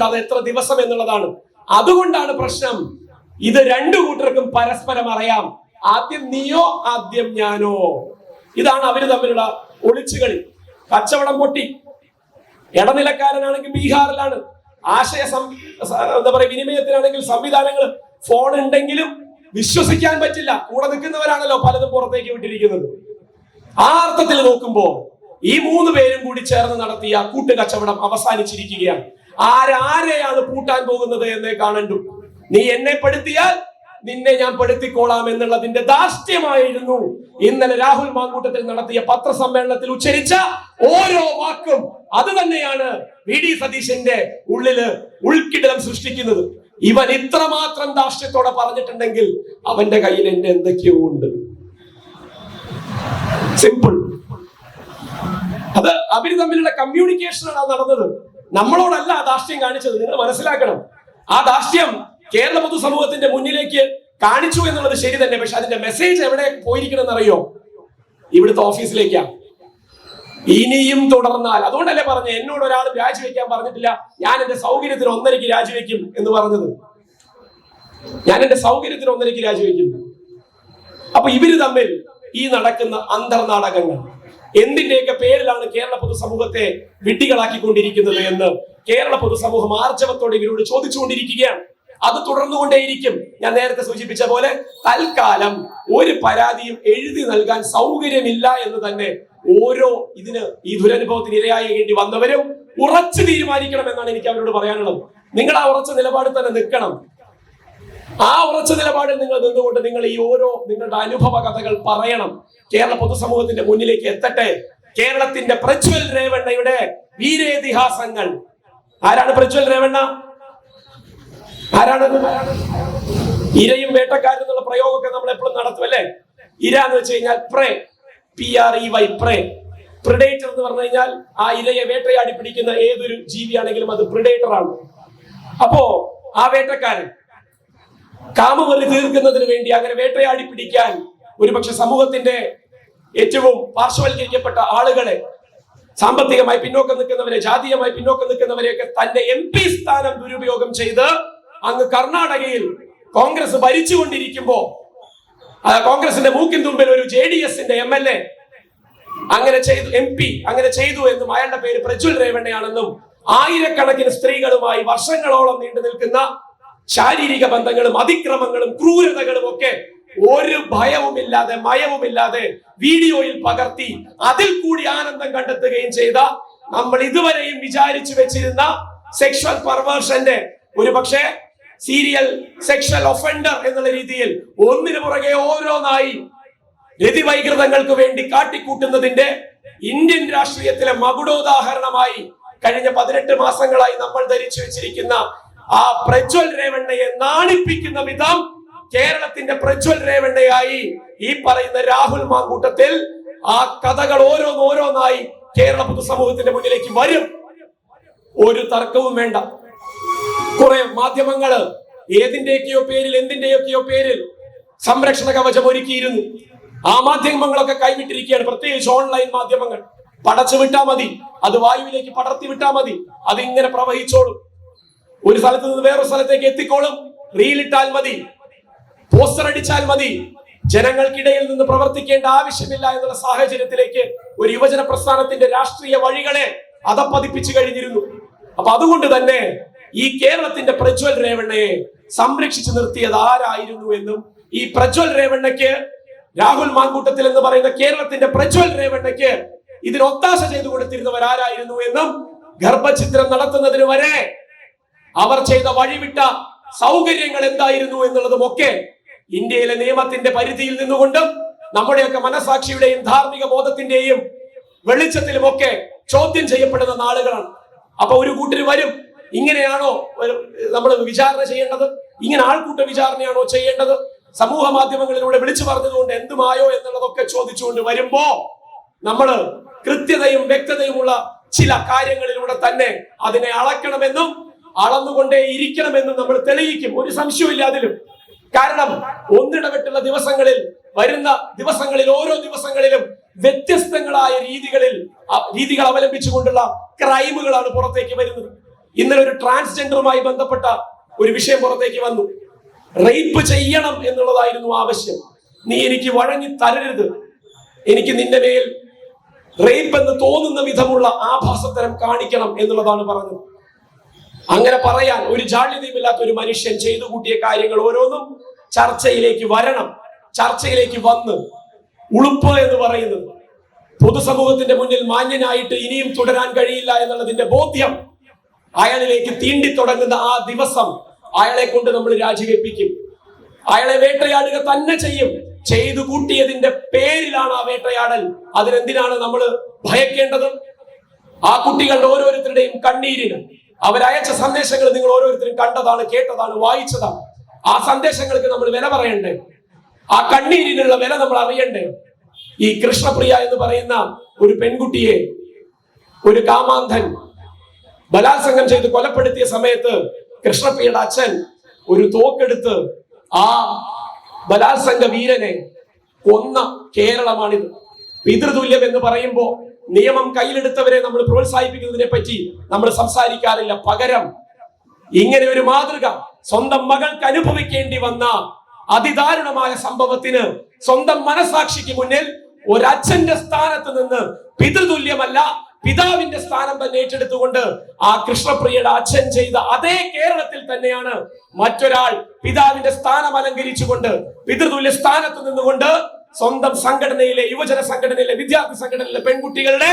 അത് എത്ര ദിവസം എന്നുള്ളതാണ്. അതുകൊണ്ടാണ് പ്രശ്നം. ഇത് രണ്ടു കൂട്ടർക്കും പരസ്പരം അറിയാം. ആദ്യം നീയോ ആദ്യം ഞാനോ. ഇതാണ് അവര് തമ്മിലുള്ള ഒളിച്ചുകളി. കച്ചവടം പൊട്ടി. ഇടനിലക്കാരനാണെങ്കിൽ ബീഹാറിലാണ്. വിനിമയത്തിനാണെങ്കിൽ സംവിധാനങ്ങൾ ഫോൺ ഉണ്ടെങ്കിലും വിശ്വസിക്കാൻ പറ്റില്ല. കൂടെ നിൽക്കുന്നവരാണല്ലോ പലതും പുറത്തേക്ക് വിട്ടിരിക്കുന്നത്. ആ അർത്ഥത്തിൽ നോക്കുമ്പോ ഈ 3 പേരും കൂടി ചേർന്ന് നടത്തിയ കൂട്ടുകച്ചവടം അവസാനിച്ചിരിക്കുകയാണ്. ആരെയാണ് പൂട്ടാൻ പോകുന്നത് എന്നേ കാണണ്ടു. നീ എന്നെ പെടുത്തിയാൽ നിന്നെ ഞാൻ പെടുത്തിക്കോളാം എന്നുള്ളതിന്റെ ധാർഷ്ട്യമായിരുന്നു ഇന്നലെ രാഹുൽ മാങ്കൂട്ടത്തിൽ നടത്തിയ പത്രസമ്മേളനത്തിൽ ഉച്ചരിച്ച ഓരോ വാക്കും. അത് തന്നെയാണ് VD സതീശന്റെ ഉള്ളില് ഉൾക്കിടലം സൃഷ്ടിക്കുന്നത്. ഇവൻ ഇത്രമാത്രം ധാർഷ്ട്യത്തോടെ പറഞ്ഞിട്ടുണ്ടെങ്കിൽ അവന്റെ കയ്യിൽ എന്റെ എന്തൊക്കെയോ ഉണ്ട്. സിമ്പിൾ. അത് അവര് തമ്മിലുള്ള കമ്മ്യൂണിക്കേഷനാണ് നടന്നത്. നമ്മളോടല്ല ആ ധാർഷ്ട്യം കാണിച്ചത്. നിങ്ങൾ മനസ്സിലാക്കണം, ആ ധാർഷ്ട്യം കേരള പൊതുസമൂഹത്തിന്റെ മുന്നിലേക്ക് കാണിച്ചു എന്നുള്ളത് ശരി തന്നെ. പക്ഷെ അതിന്റെ മെസ്സേജ് എവിടെ പോയിരിക്കണമെന്ന് അറിയോ? ഇവിടുത്തെ ഓഫീസിലേക്കാ. ഇനിയും തുടർന്നാൽ, അതുകൊണ്ടല്ലേ പറഞ്ഞ എന്നോട് ഒരാളും രാജിവെക്കാൻ പറഞ്ഞിട്ടില്ല. ഞാൻ എന്റെ സൗകര്യത്തിന് 1:30 രാജിവെക്കും എന്ന് പറഞ്ഞത്. ഞാൻ എന്റെ സൗകര്യത്തിന് 1:30 രാജിവെക്കും. അപ്പൊ ഇവര് തമ്മിൽ ഈ നടക്കുന്ന അന്തർനാടകങ്ങൾ എന്തിന്റെയൊക്കെ പേരിലാണ് കേരള പൊതുസമൂഹത്തെ വിഡ്ഢികളാക്കിക്കൊണ്ടിരിക്കുന്നത് എന്ന് കേരള പൊതുസമൂഹം ആർജവത്തോടെ ഇവരോട് ചോദിച്ചുകൊണ്ടിരിക്കുകയാണ്. അത് തുടർന്നുകൊണ്ടേയിരിക്കും. ഞാൻ നേരത്തെ സൂചിപ്പിച്ച പോലെ തൽക്കാലം ഒരു പരാതിയും എഴുതി നൽകാൻ സൗകര്യമില്ല എന്ന് തന്നെ ഓരോ ഈ ദുരനുഭവത്തിന് ഇരയാകേണ്ടി വന്നവരും ഉറച്ചു തീരുമാനിക്കണം എന്നാണ് എനിക്ക് അവരോട് പറയാനുള്ളത്. നിങ്ങൾ ആ ഉറച്ച നിലപാടിൽ തന്നെ നിൽക്കണം. ആ ഉറച്ച നിലപാടിൽ നിങ്ങൾ നിന്നുകൊണ്ട് നിങ്ങൾ ഈ നിങ്ങളുടെ അനുഭവ കഥകൾ പറയണം. കേരള പൊതുസമൂഹത്തിന്റെ മുന്നിലേക്ക് എത്തട്ടെ. കേരളത്തിന്റെ പ്രജ്വൽ രേവണ്ണയുടെ വീരേതിഹാസങ്ങൾ. ആരാണ് പ്രജ്വൽ രേവണ്ണ? ആരാണ്? ഇരയും വേട്ടക്കാരും എന്നുള്ള പ്രയോഗമൊക്കെ നമ്മൾ എപ്പോഴും നടത്തും അല്ലെ? ഇര എന്ന് വെച്ച് കഴിഞ്ഞാൽ PREY, പ്രേ. പ്രിഡേറ്റർ എന്ന് പറഞ്ഞു കഴിഞ്ഞാൽ ആ ഇരയെ വേട്ടയാടി പിടിക്കുന്ന ഏതൊരു ജീവിയാണെങ്കിലും അത് പ്രിഡേറ്റർ ആണ്. അപ്പോ ആ വേട്ടക്കാരൻ കാമവെറി തീർക്കുന്നതിന് വേണ്ടി അങ്ങനെ വേട്ടയാടി പിടിക്കാൻ ഒരുപക്ഷെ സമൂഹത്തിന്റെ ഏറ്റവും പാർശ്വവൽക്കരിക്കപ്പെട്ട ആളുകളെ, സാമ്പത്തികമായി പിന്നോക്കം നിൽക്കുന്നവരെ, ജാതീയമായി പിന്നോക്കം നിൽക്കുന്നവരെയൊക്കെ തന്റെ MP സ്ഥാനം ദുരുപയോഗം ചെയ്ത് അങ്ങ് കർണാടകയിൽ കോൺഗ്രസ് ഭരിച്ചുകൊണ്ടിരിക്കുമ്പോ കോൺഗ്രസിന്റെ മൂക്കിൻ തുമ്പിൽ ഒരു JDS-ന്റെ MLA അങ്ങനെ ചെയ്തു, MP അങ്ങനെ ചെയ്തു എന്നും അയാളുടെ പേര് പ്രജ്വൽ രേവണ്ണയാണെന്നും ആയിരക്കണക്കിന് സ്ത്രീകളുമായി വർഷങ്ങളോളം നീണ്ടു നിൽക്കുന്ന ശാരീരിക ബന്ധങ്ങളും അതിക്രമങ്ങളും ക്രൂരതകളും ഒക്കെ ഒരു ഭയവുമില്ലാതെ മയവുമില്ലാതെ വീഡിയോയിൽ പകർത്തി അതിൽ കൂടി ആനന്ദം കണ്ടെത്തുകയും ചെയ്ത, നമ്മൾ ഇതുവരെയും വിചാരിച്ചു വെച്ചിരുന്ന സെക്ഷൽ പെർവേർഷന്റെ ഒരുപക്ഷെ സീരിയൽ സെക്ഷൽ ഒഫൻഡർ എന്നുള്ള രീതിയിൽ ഒന്നിനു പുറകെ ഓരോന്നായി രതിവൈകൃതങ്ങൾക്ക് വേണ്ടി കാട്ടിക്കൂട്ടുന്നതിന്റെ ഇന്ത്യൻ രാഷ്ട്രീയത്തിലെ മകുടോദാഹരണമായി കഴിഞ്ഞ 18 മാസങ്ങളായി നമ്മൾ ധരിച്ചു വെച്ചിരിക്കുന്ന ആ പ്രജ്വൽ രേവണ്ണയെ നാണിപ്പിക്കുന്ന വിധം കേരളത്തിന്റെ പ്രജ്വൽ രേവണ്ണയായി ഈ പറയുന്ന രാഹുൽ മാങ്കൂട്ടത്തിൽ ആ കഥകൾ ഓരോന്നായി കേരള പൊതുസമൂഹത്തിന്റെ മുന്നിലേക്ക് വരും. ഒരു തർക്കവും വേണ്ട. കുറെ മാധ്യമങ്ങള് എന്തിന്റെയൊക്കെയോ പേരിൽ സംരക്ഷണ കവചം ഒരുക്കിയിരുന്നു. ആ മാധ്യമങ്ങളൊക്കെ കൈവിട്ടിരിക്കുകയാണ്. പ്രത്യേകിച്ച് ഓൺലൈൻ മാധ്യമങ്ങൾ. പടച്ചു വിട്ടാ മതി, അത് വായുവിലേക്ക് പടർത്തി വിട്ടാ മതി, അതിങ്ങനെ പ്രവഹിച്ചോളും. ഒരു സ്ഥലത്ത് നിന്ന് വേറൊരു സ്ഥലത്തേക്ക് എത്തിക്കോളും. റീലിട്ടാൽ മതി, പോസ്റ്റർ അടിച്ചാൽ മതി. ജനങ്ങൾക്കിടയിൽ നിന്ന് പ്രവർത്തിക്കേണ്ട ആവശ്യമില്ല എന്നുള്ള സാഹചര്യത്തിലേക്ക് ഒരു യുവജന പ്രസ്ഥാനത്തിന്റെ രാഷ്ട്രീയ വഴികളെ അതപ്പതിപ്പിച്ചു കഴിഞ്ഞിരുന്നു. അപ്പൊ അതുകൊണ്ട് തന്നെ ഈ കേരളത്തിന്റെ പ്രജ്വൽ രേവണ്ണയെ സംരക്ഷിച്ചു നിർത്തിയത് ആരായിരുന്നു എന്നും, ഈ പ്രജ്വൽ രേവണ്ണയ്ക്ക്, രാഹുൽ മാങ്കൂട്ടത്തിൽ എന്ന് പറയുന്ന കേരളത്തിന്റെ പ്രജ്വൽ രേവണ്ണയ്ക്ക് ഇതിന് ഒത്താശ ചെയ്തു കൊടുത്തിരുന്നവരാരായിരുന്നു എന്നും, ഗർഭചിത്രം നടത്തുന്നതിന് വരെ അവർ ചെയ്ത വഴിവിട്ട സൗകര്യങ്ങൾ എന്തായിരുന്നു എന്നുള്ളതുമൊക്കെ ഇന്ത്യയിലെ നിയമത്തിന്റെ പരിധിയിൽ നിന്നുകൊണ്ടും നമ്മുടെയൊക്കെ മനസാക്ഷിയുടെയും ധാർമ്മിക ബോധത്തിന്റെയും വെളിച്ചത്തിലുമൊക്കെ ചോദ്യം ചെയ്യപ്പെടുന്ന നാളുകളാണ്. അപ്പൊ ഒരു കൂട്ടര് വരും, ഇങ്ങനെയാണോ നമ്മൾ വിചാരണ ചെയ്യേണ്ടത്? ഇങ്ങനെ ആൾക്കൂട്ട വിചാരണയാണോ ചെയ്യേണ്ടത്? സമൂഹ മാധ്യമങ്ങളിലൂടെ വിളിച്ചു പറഞ്ഞതുകൊണ്ട് എന്തുമായോ എന്നുള്ളതൊക്കെ ചോദിച്ചുകൊണ്ട് വരുമ്പോ നമ്മള് കൃത്യതയും വ്യക്തതയുമുള്ള ചില കാര്യങ്ങളിലൂടെ തന്നെ അതിനെ അളക്കണമെന്നും അളന്നുകൊണ്ടേ ഇരിക്കണമെന്നും നമ്മൾ തെളിയിക്കും. ഒരു സംശയമില്ല അതിലും. കാരണം ഒന്നിടവിട്ടുള്ള വരുന്ന ദിവസങ്ങളിൽ ഓരോ ദിവസങ്ങളിലും വ്യത്യസ്തങ്ങളായ രീതികൾ അവലംബിച്ചുകൊണ്ടുള്ള ക്രൈമുകളാണ് പുറത്തേക്ക് വരുന്നത്. ഇന്നലെ ഒരു ട്രാൻസ്ജെൻഡറുമായി ബന്ധപ്പെട്ട ഒരു വിഷയം പുറത്തേക്ക് വന്നു. റേപ്പ് ചെയ്യണം എന്നുള്ളതായിരുന്നു ആവശ്യം. നീ എനിക്ക് വഴങ്ങി തരരുത്, എനിക്ക് നിന്റെ മേൽ റേപ്പ് എന്ന് തോന്നുന്ന വിധമുള്ള ആഭാസത്തരം കാണിക്കണം എന്നുള്ളതാണ് പറഞ്ഞത്. അങ്ങനെ പറയാൻ ഒരു ജാള്യതയുമില്ലാത്ത ഒരു മനുഷ്യൻ ചെയ്തു കൂട്ടിയ കാര്യങ്ങൾ ഓരോന്നും ചർച്ചയിലേക്ക് വരണം. ചർച്ചയിലേക്ക് വന്ന് ഉളുപ്പ് എന്ന് പറയുന്നത് പൊതുസമൂഹത്തിന്റെ മുന്നിൽ മാന്യനായിട്ട് ഇനിയും തുടരാൻ കഴിയില്ല എന്നുള്ളതിന്റെ ബോധ്യം അയാളിലേക്ക് തീണ്ടി തുടങ്ങുന്ന ആ ദിവസം അയാളെ കൊണ്ട് നമ്മൾ രാജിവെപ്പിക്കും. അയാളെ വേട്ടയാടുക തന്നെ ചെയ്യും. ചെയ്തു കൂട്ടിയതിന്റെ പേരിലാണ് ആ വേട്ടയാടൽ. അതിനെന്തിനാണ് നമ്മൾ ഭയക്കേണ്ടത്? ആ കുട്ടികളുടെ ഓരോരുത്തരുടെയും കണ്ണീരിന് അവരയച്ച സന്ദേശങ്ങൾ നിങ്ങൾ ഓരോരുത്തരും കണ്ടതാണ്, കേട്ടതാണ്, വായിച്ചതാണ്. ആ സന്ദേശങ്ങൾക്ക് നമ്മൾ വില പറയണ്ടേ? ആ കണ്ണീരിനുള്ള വില നമ്മൾ അറിയണ്ടേ? ഈ കൃഷ്ണപ്രിയ എന്ന് പറയുന്ന ഒരു പെൺകുട്ടിയെ ഒരു കാമാന്ധൻ ബലാത്സംഗം ചെയ്ത് കൊലപ്പെടുത്തിയ സമയത്ത് കൃഷ്ണപ്രിയയുടെ അച്ഛൻ ഒരു തോക്കെടുത്ത് ആ ബലാത്സംഗ വീരനെ കൊന്ന കേരളമാണിത്. പിതൃതുല്യം എന്ന് പറയുമ്പോ നിയമം കയ്യിലെടുത്തവരെ നമ്മൾ പ്രോത്സാഹിപ്പിക്കുന്നതിനെ പറ്റി നമ്മൾ സംസാരിക്കാറില്ല. പകരം ഇങ്ങനെ ഒരു മാതൃക സ്വന്തം മകൾക്ക് അനുഭവിക്കേണ്ടി വന്ന അതിദാരുണമായ സംഭവത്തിന് സ്വന്തം മനസാക്ഷിക്ക് മുന്നിൽ ഒരച്ഛന്റെ സ്ഥാനത്ത് നിന്ന് പിതൃതുല്യമല്ല പിതാവിന്റെ സ്ഥാനം തന്നെ ഏറ്റെടുത്തുകൊണ്ട് ആ കൃഷ്ണപ്രിയയുടെ അച്ഛൻ ചെയ്ത അതേ കേരളത്തിൽ തന്നെയാണ് മറ്റൊരാൾ പിതാവിന്റെ സ്ഥാനം അലങ്കരിച്ചുകൊണ്ട് പിതൃതുല്യ സ്ഥാനത്ത് നിന്നുകൊണ്ട് സ്വന്തം സംഘടനയിലെ യുവജന സംഘടനയിലെ വിദ്യാർത്ഥി സംഘടനയിലെ പെൺകുട്ടികളുടെ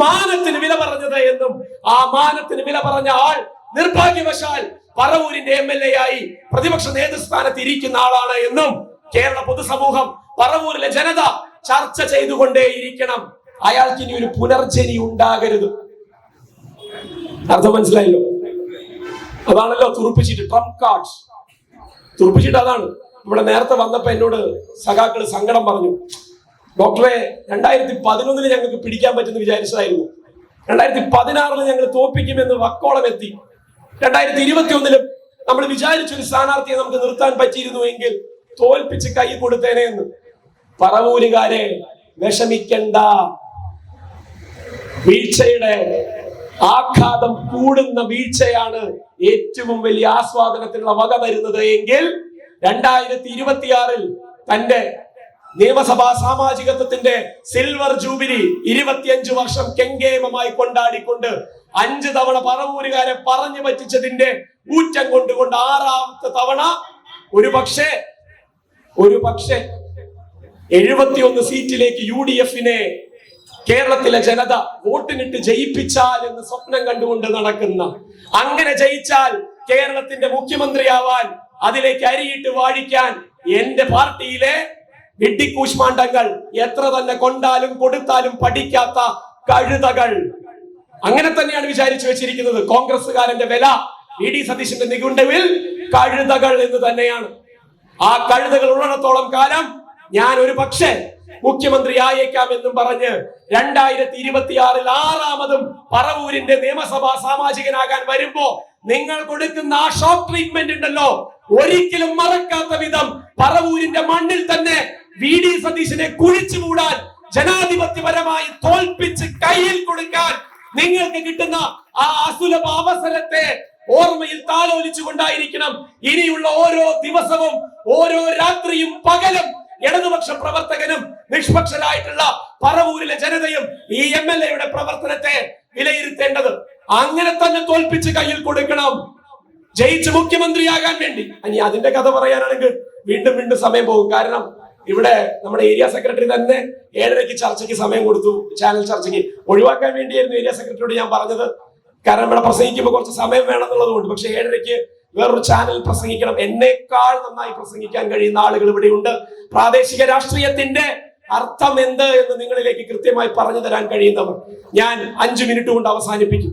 മാനത്തിന് വില പറഞ്ഞത് എന്നും ആ മാനത്തിന് വില പറഞ്ഞ ആൾ നിർഭാഗ്യവശാൽ പറവൂരിന്റെ MLA ആയി പ്രതിപക്ഷ നേതൃസ്ഥാനത്ത് ഇരിക്കുന്ന ആളാണ് എന്നും കേരള പൊതുസമൂഹം പറവൂരിലെ ജനത ചർച്ച ചെയ്തുകൊണ്ടേയിരിക്കണം. അയാൾക്ക് ഇനി ഒരു പുനർജനി ഉണ്ടാകരുത്. അർത്ഥം മനസ്സിലായല്ലോ? അതാണല്ലോ തുറുപ്പിച്ചിട്ട് ട്രംപ് കാർഡ് തുറുപ്പിച്ചിട്ട്. അതാണ് ഇവിടെ നേരത്തെ വന്നപ്പോ എന്നോട് സഖാക്കള് സങ്കടം പറഞ്ഞു. ഡോക്ടറെ 2011 ഞങ്ങൾക്ക് പിടിക്കാൻ പറ്റുമെന്ന് വിചാരിച്ചതായിരുന്നു. 2016 ഞങ്ങൾ തോൽപ്പിക്കുമെന്ന് വക്കോളം എത്തി. 2021 നമ്മൾ വിചാരിച്ചൊരു സ്ഥാനാർത്ഥിയെ നമുക്ക് നിർത്താൻ പറ്റിയിരുന്നുവെങ്കിൽ തോൽപ്പിച്ച് കൈ കൊടുത്തേനെ എന്ന്. പറവൂരുകാരെ വിഷമിക്കണ്ട. വീഴ്ചയുടെ ആഘാതം കൂടുന്ന വീഴ്ചയാണ് ഏറ്റവും വലിയ ആസ്വാദനത്തിനുള്ള വക തരുന്നത് എങ്കിൽ 2026 തന്റെ നിയമസഭാ സാമാജികത്വത്തിന്റെ സിൽവർ ജൂബിലി 25 വർഷം കെങ്കേമമായി കൊണ്ടാടിക്കൊണ്ട് 5 തവണ പറവൂരുകാരെ പറഞ്ഞു പറ്റിച്ചതിന്റെ ഊറ്റം കൊണ്ടുകൊണ്ട് 6ാമത്തെ തവണ ഒരു പക്ഷേ 71 സീറ്റിലേക്ക് UDF-നെ കേരളത്തിലെ ജനത വോട്ടിനിട്ട് ജയിപ്പിച്ചാൽ എന്ന് സ്വപ്നം കണ്ടുകൊണ്ട് നടക്കുന്ന, അങ്ങനെ ജയിച്ചാൽ കേരളത്തിന്റെ മുഖ്യമന്ത്രിയാവാൻ അതിലേക്ക് അരിയിട്ട് വാഴിക്കാൻ എന്റെ പാർട്ടിയിലെ വിഡ്ഢിക്കൂശ്മാണ്ഡങ്ങൾ എത്ര തന്നെ കൊണ്ടാലും കൊടുത്താലും പഠിക്കാത്ത കഴുതകൾ അങ്ങനെ തന്നെയാണ് വിചാരിച്ചു വെച്ചിരിക്കുന്നത്. കോൺഗ്രസുകാരന്റെ വില VD സതീശന്റെ നിഘണ്ടുവിൽ കഴുതകൾ എന്ന് തന്നെയാണ്. ആ കഴുതകൾ ഉള്ളിടത്തോളം കാലം ഞാൻ ഒരു പക്ഷേ മുഖ്യമന്ത്രി ആയേക്കാം എന്നും പറഞ്ഞ് 2026 6ാമതും പറവൂരിന്റെ നിയമസഭാ സാമാജികനാകാൻ വരുമ്പോ നിങ്ങൾ കൊടുക്കുന്ന ആ ഷോക്ക് ട്രീറ്റ്മെന്റ് ഉണ്ടല്ലോ, ഒരിക്കലും മറക്കാത്ത വിധം പറവൂരിന്റെ മണ്ണിൽ തന്നെ VD സതീശനെ കുഴിച്ചു മൂടാൻ, ജനാധിപത്യപരമായി തോൽപ്പിച്ച് കയ്യിൽ കൊടുക്കാൻ നിങ്ങൾക്ക് കിട്ടുന്ന ആ അസുലഭ അവസരത്തെ ഓർമ്മയിൽ താലോലിച്ചു കൊണ്ടായിരിക്കണം ഇനിയുള്ള ഓരോ ദിവസവും ഓരോ രാത്രിയും പകലും ഇടതുപക്ഷ പ്രവർത്തകനും നിഷ്പക്ഷരായിട്ടുള്ള പറവൂരിലെ ജനതയും ഈ MLA-യുടെ പ്രവർത്തനത്തെ വിലയിരുത്തേണ്ടത്. അങ്ങനെ തന്നെ തോൽപ്പിച്ച് കയ്യിൽ കൊടുക്കണം, ജയിച്ച് മുഖ്യമന്ത്രിയാകാൻ വേണ്ടി. ഇനി അതിന്റെ കഥ പറയാനാണെങ്കിൽ വീണ്ടും സമയം പോകും. കാരണം ഇവിടെ നമ്മുടെ ഏരിയ സെക്രട്ടറി തന്നെ 7:30 ചർച്ചയ്ക്ക് സമയം കൊടുത്തു. ചാനൽ ചർച്ചയ്ക്ക് ഒഴിവാക്കാൻ വേണ്ടിയായിരുന്നു ഏരിയ സെക്രട്ടറിയോട് ഞാൻ പറഞ്ഞത്. കാരണം ഇവിടെ പ്രസംഗിക്കുമ്പോൾ കുറച്ച് സമയം വേണം എന്നുള്ളത് കൊണ്ട്. പക്ഷെ 7:30 വേറൊരു ചാനൽ പ്രസംഗിക്കണം. എന്നേക്കാൾ നന്നായി പ്രസംഗിക്കാൻ കഴിയുന്ന ആളുകൾ ഇവിടെയുണ്ട്. പ്രാദേശിക രാഷ്ട്രീയത്തിന്റെ അർത്ഥം എന്ത് എന്ന് നിങ്ങളിലേക്ക് കൃത്യമായി പറഞ്ഞു തരാൻ കഴിയുന്നവർ. ഞാൻ 5 മിനിറ്റ് കൊണ്ട് അവസാനിപ്പിക്കും.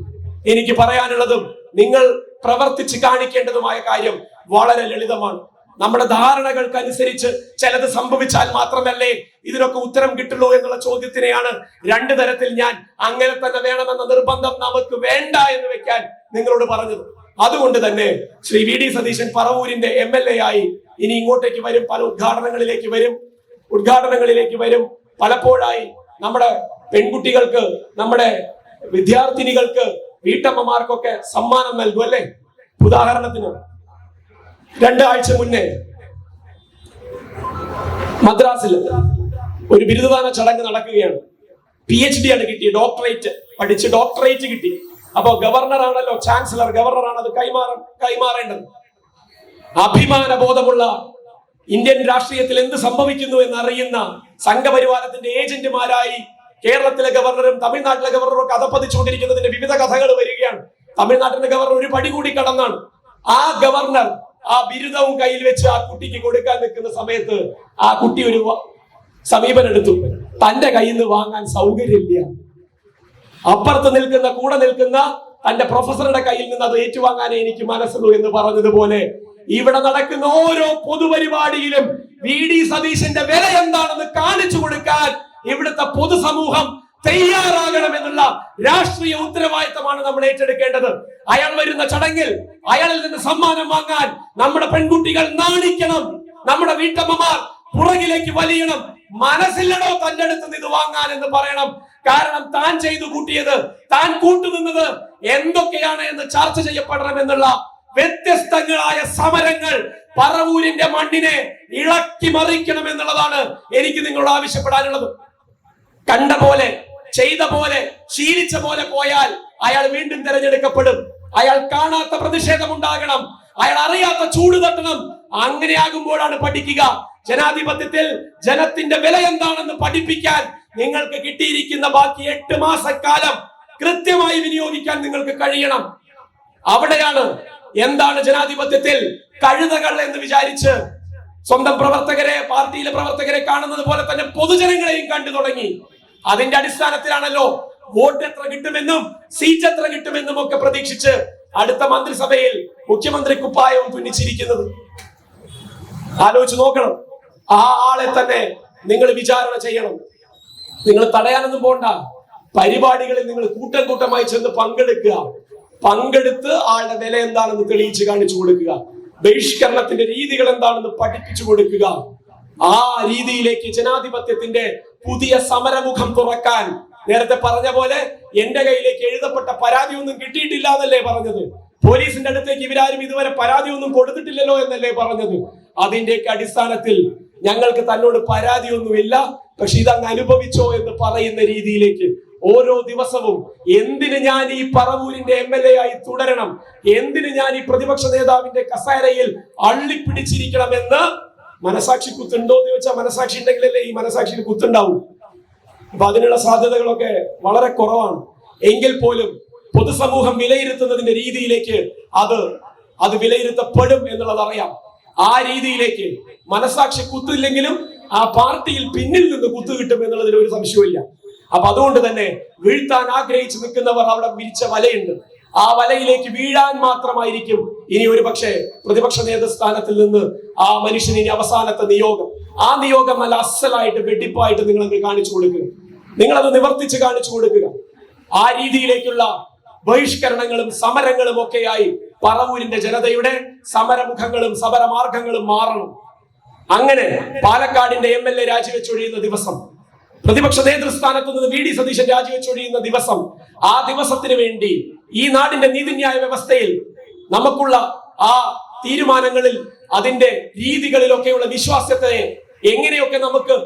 എനിക്ക് പറയാനുള്ളതും നിങ്ങൾ പ്രവർത്തിച്ച് കാണിക്കേണ്ടതുമായ കാര്യം വളരെ ലളിതമാണ്. നമ്മുടെ ധാരണകൾക്കനുസരിച്ച് ചിലത് സംഭവിച്ചാൽ മാത്രമല്ലേ ഇതിനൊക്കെ ഉത്തരം കിട്ടുള്ളൂ എന്നുള്ള ചോദ്യത്തിനെയാണ് 2 തരത്തിൽ ഞാൻ അങ്ങനെ തന്നെ വേണമെന്ന നിർബന്ധം നമുക്ക് വേണ്ട എന്ന് വെക്കാൻ നിങ്ങളോട് പറഞ്ഞത്. അതുകൊണ്ട് തന്നെ ശ്രീ VD സതീശൻ പറവൂരിന്റെ MLA ആയി ഇനി ഇങ്ങോട്ടേക്ക് വരും. പല ഉദ്ഘാടനങ്ങളിലേക്ക് വരും. പലപ്പോഴായി നമ്മുടെ പെൺകുട്ടികൾക്ക്, നമ്മുടെ വിദ്യാർത്ഥിനികൾക്ക്, വീട്ടമ്മമാർക്കൊക്കെ സമ്മാനം നൽകും അല്ലേ? ഉദാഹരണത്തിന് 2 ആഴ്ച മുന്നേ മദ്രാസിൽ ഒരു ബിരുദദാന ചടങ്ങ് നടക്കുകയാണ്. PhD ആണ് കിട്ടി, ഡോക്ടറേറ്റ് പഠിച്ച് ഡോക്ടറേറ്റ് കിട്ടി. അപ്പൊ ഗവർണറാണല്ലോ, ചാൻസലർ ഗവർണറാണ് അത് കൈമാറേണ്ടത്. അഭിമാന ബോധമുള്ള ഇന്ത്യൻ രാഷ്ട്രീയത്തിൽ എന്ത് സംഭവിക്കുന്നു എന്നറിയുന്ന സംഘപരിവാരത്തിന്റെ ഏജന്റുമാരായി കേരളത്തിലെ ഗവർണറും തമിഴ്നാട്ടിലെ ഗവർണറും ഒക്കെ അധപ്പതിച്ചുകൊണ്ടിരിക്കുന്നതിന്റെ വിവിധ കഥകൾ വരികയാണ്. തമിഴ്നാട്ടിലെ ഗവർണർ ഒരു പടി കൂടി കടന്നാണ്. ആ ഗവർണർ ആ ബിരുദവും കയ്യിൽ വെച്ച് ആ കുട്ടിക്ക് കൊടുക്കാൻ നിൽക്കുന്ന സമയത്ത് ആ കുട്ടി ഒരു സമീപനം എടുത്തു. തന്റെ കയ്യിൽ നിന്ന് വാങ്ങാൻ സൗകര്യമില്ല. അപ്പുറത്ത് നിൽക്കുന്ന, കൂടെ നിൽക്കുന്ന തന്റെ പ്രൊഫസറുടെ കയ്യിൽ നിന്ന് അത് ഏറ്റുവാങ്ങാനേ എനിക്ക് മനസ്സുള്ളൂ എന്ന് പറഞ്ഞതുപോലെ ഇവിടെ നടക്കുന്ന ഓരോ പൊതുപരിപാടിയിലും VD സതീശന്റെ വില എന്താണെന്ന് കാണിച്ചു കൊടുക്കാൻ ഇവിടുത്തെ പൊതുസമൂഹം തയ്യാറാകണമെന്നുള്ള രാഷ്ട്രീയ ഉത്തരവാദിത്തമാണ് നമ്മൾ ഏറ്റെടുക്കേണ്ടത്. അയാൾ വരുന്ന ചടങ്ങിൽ അയാളിൽ നിന്ന് സമ്മാനം വാങ്ങാൻ നമ്മുടെ പെൺകുട്ടികൾ നാണിക്കണം, നമ്മുടെ വീട്ടമ്മമാർ പുറകിലേക്ക് വലിയണം. മനസ്സില്ലടോ തന്റെ അടുത്ത് നിന്ന് ഇത് വാങ്ങാൻ എന്ന് പറയണം. കാരണം താൻ ചെയ്തു കൂട്ടിയത്, താൻ കൂട്ടുനിന്നത് എന്തൊക്കെയാണ് എന്ന് ചർച്ച ചെയ്യപ്പെടണം എന്നുള്ള വ്യത്യസ്തങ്ങളായ സമരങ്ങൾ പറവൂരിന്റെ മണ്ണിനെ ഇളക്കി മറിക്കണം എന്നുള്ളതാണ് എനിക്ക് നിങ്ങളോട് ആവശ്യപ്പെടാനുള്ളത്. കണ്ട പോലെ, ചെയ്ത പോലെ, ശീലിച്ച പോലെ പോയാൽ അയാൾ വീണ്ടും തെരഞ്ഞെടുക്കപ്പെടും. അയാൾ കാണാത്ത പ്രതിഷേധം ഉണ്ടാകണം, അയാൾ അറിയാത്ത ചൂട് തട്ടണം. അങ്ങനെയാകുമ്പോഴാണ് പഠിക്കുക. ജനാധിപത്യത്തിൽ ജനത്തിന്റെ വില എന്താണെന്ന് പഠിപ്പിക്കാൻ നിങ്ങൾക്ക് കിട്ടിയിരിക്കുന്ന ബാക്കി 8 മാസക്കാലം കൃത്യമായി വിനിയോഗിക്കാൻ നിങ്ങൾക്ക് കഴിയണം. അവിടെയാണ് എന്താണ് ജനാധിപത്യത്തിൽ കഴുതകൾ എന്ന് വിചാരിച്ച് സ്വന്തം പ്രവർത്തകരെ, പാർട്ടിയിലെ പ്രവർത്തകരെ കാണുന്നത് പോലെ തന്നെ പൊതുജനങ്ങളെയും കണ്ടു തുടങ്ങി. അതിന്റെ അടിസ്ഥാനത്തിലാണല്ലോ വോട്ട് എത്ര കിട്ടുമെന്നും സീറ്റ് എത്ര കിട്ടുമെന്നും ഒക്കെ പ്രതീക്ഷിച്ച് അടുത്ത മന്ത്രിസഭയിൽ മുഖ്യമന്ത്രി കുപ്പായവും തുന്നിച്ചിരിക്കുന്നത്. ആലോചിച്ച് നോക്കണം. ആ ആളെ തന്നെ നിങ്ങൾ വിചാരണ ചെയ്യണം. നിങ്ങൾ തടയാനൊന്നും പോണ്ട. പരിപാടികളിൽ നിങ്ങൾ കൂട്ടം കൂട്ടമായി ചെന്ന് പങ്കെടുത്ത് ആളുടെ വില എന്താണെന്ന് തെളിയിച്ച് കാണിച്ചു കൊടുക്കുക. ബഹിഷ്കരണത്തിന്റെ രീതികൾ എന്താണെന്ന് പഠിപ്പിച്ചു കൊടുക്കുക. ആ രീതിയിലേക്ക് ജനാധിപത്യത്തിന്റെ പുതിയ സമരമുഖം തുറക്കാൻ, നേരത്തെ പറഞ്ഞ പോലെ എന്റെ കയ്യിലേക്ക് എഴുതപ്പെട്ട പരാതി ഒന്നും കിട്ടിയിട്ടില്ല എന്നല്ലേ പറഞ്ഞത്? പോലീസിന്റെ അടുത്തേക്ക് ഇവരാരും ഇതുവരെ പരാതി ഒന്നും കൊടുത്തിട്ടില്ലല്ലോ എന്നല്ലേ പറഞ്ഞത്? അതിന്റെയൊക്കെ അടിസ്ഥാനത്തിൽ ഞങ്ങൾക്ക് തന്നോട് പരാതിയൊന്നുമില്ല, പക്ഷെ ഇതങ്ങ് അനുഭവിച്ചോ എന്ന് പറയുന്ന രീതിയിലേക്ക് ഓരോ ദിവസവും എന്തിന് ഞാൻ ഈ പറവൂരിന്റെ MLA ആയി തുടരണം, എന്തിന് ഞാൻ ഈ പ്രതിപക്ഷ നേതാവിന്റെ കസേരയിൽ അള്ളിപ്പിടിച്ചിരിക്കണമെന്ന് മനസാക്ഷി കുത്തുണ്ടോ എന്ന് ചോദിച്ചാൽ മനസാക്ഷി ഉണ്ടെങ്കിലല്ലേ ഈ മനസാക്ഷിയിൽ കുത്തുണ്ടാവും. അപ്പൊ അതിനുള്ള സാധ്യതകളൊക്കെ വളരെ കുറവാണ്. എങ്കിൽ പോലും പൊതുസമൂഹം വിലയിരുത്തുന്നതിന്റെ രീതിയിലേക്ക് അത് വിലയിരുത്തപ്പെടും എന്നുള്ളത് അറിയാം. ആ രീതിയിലേക്ക് മനസാക്ഷി കുത്തില്ലെങ്കിലും ആ പാർട്ടിയിൽ പിന്നിൽ നിന്ന് കുത്തു കിട്ടും എന്നുള്ളതിൽ ഒരു സംശയമില്ല. അപ്പൊ അതുകൊണ്ട് തന്നെ വീഴ്ത്താൻ ആഗ്രഹിച്ചു നിൽക്കുന്നവർ അവിടെ വിരിച്ച വലയുണ്ട്. ആ വലയിലേക്ക് വീഴാൻ മാത്രമായിരിക്കും ഇനി ഒരു പക്ഷേ പ്രതിപക്ഷ നേതൃസ്ഥാനത്തിൽ നിന്ന് ആ മനുഷ്യന് ഇനി അവസാനത്തെ നിയോഗം. ആ നിയോഗം നല്ല അസലായിട്ട് വെട്ടിപ്പായിട്ട് നിങ്ങൾ കാണിച്ചു കൊടുക്കുക, നിങ്ങളത് നിവർത്തിച്ച് കാണിച്ചു കൊടുക്കുക. ആ രീതിയിലേക്കുള്ള ബഹിഷ്കരണങ്ങളും സമരങ്ങളും ഒക്കെയായി പറവൂരിന്റെ ജനതയുടെ സമരമുഖങ്ങളും സമരമാർഗങ്ങളും മാറണം. അങ്ങനെ പാലക്കാടിന്റെ MLA രാജിവെച്ചൊഴിയുന്ന ദിവസം, പ്രതിപക്ഷ നേതൃസ്ഥാനത്ത് നിന്ന് VD സതീശൻ രാജിവെച്ചൊഴിയുന്ന ദിവസം, ആ ദിവസത്തിന് വേണ്ടി ഈ നാടിന്റെ നീതിന്യായ വ്യവസ്ഥയിൽ നമുക്കുള്ള ആ തീരുമാനങ്ങളിൽ, അതിന്റെ രീതികളിലൊക്കെയുള്ള വിശ്വാസത്തെ എങ്ങനെയൊക്കെ നമുക്ക്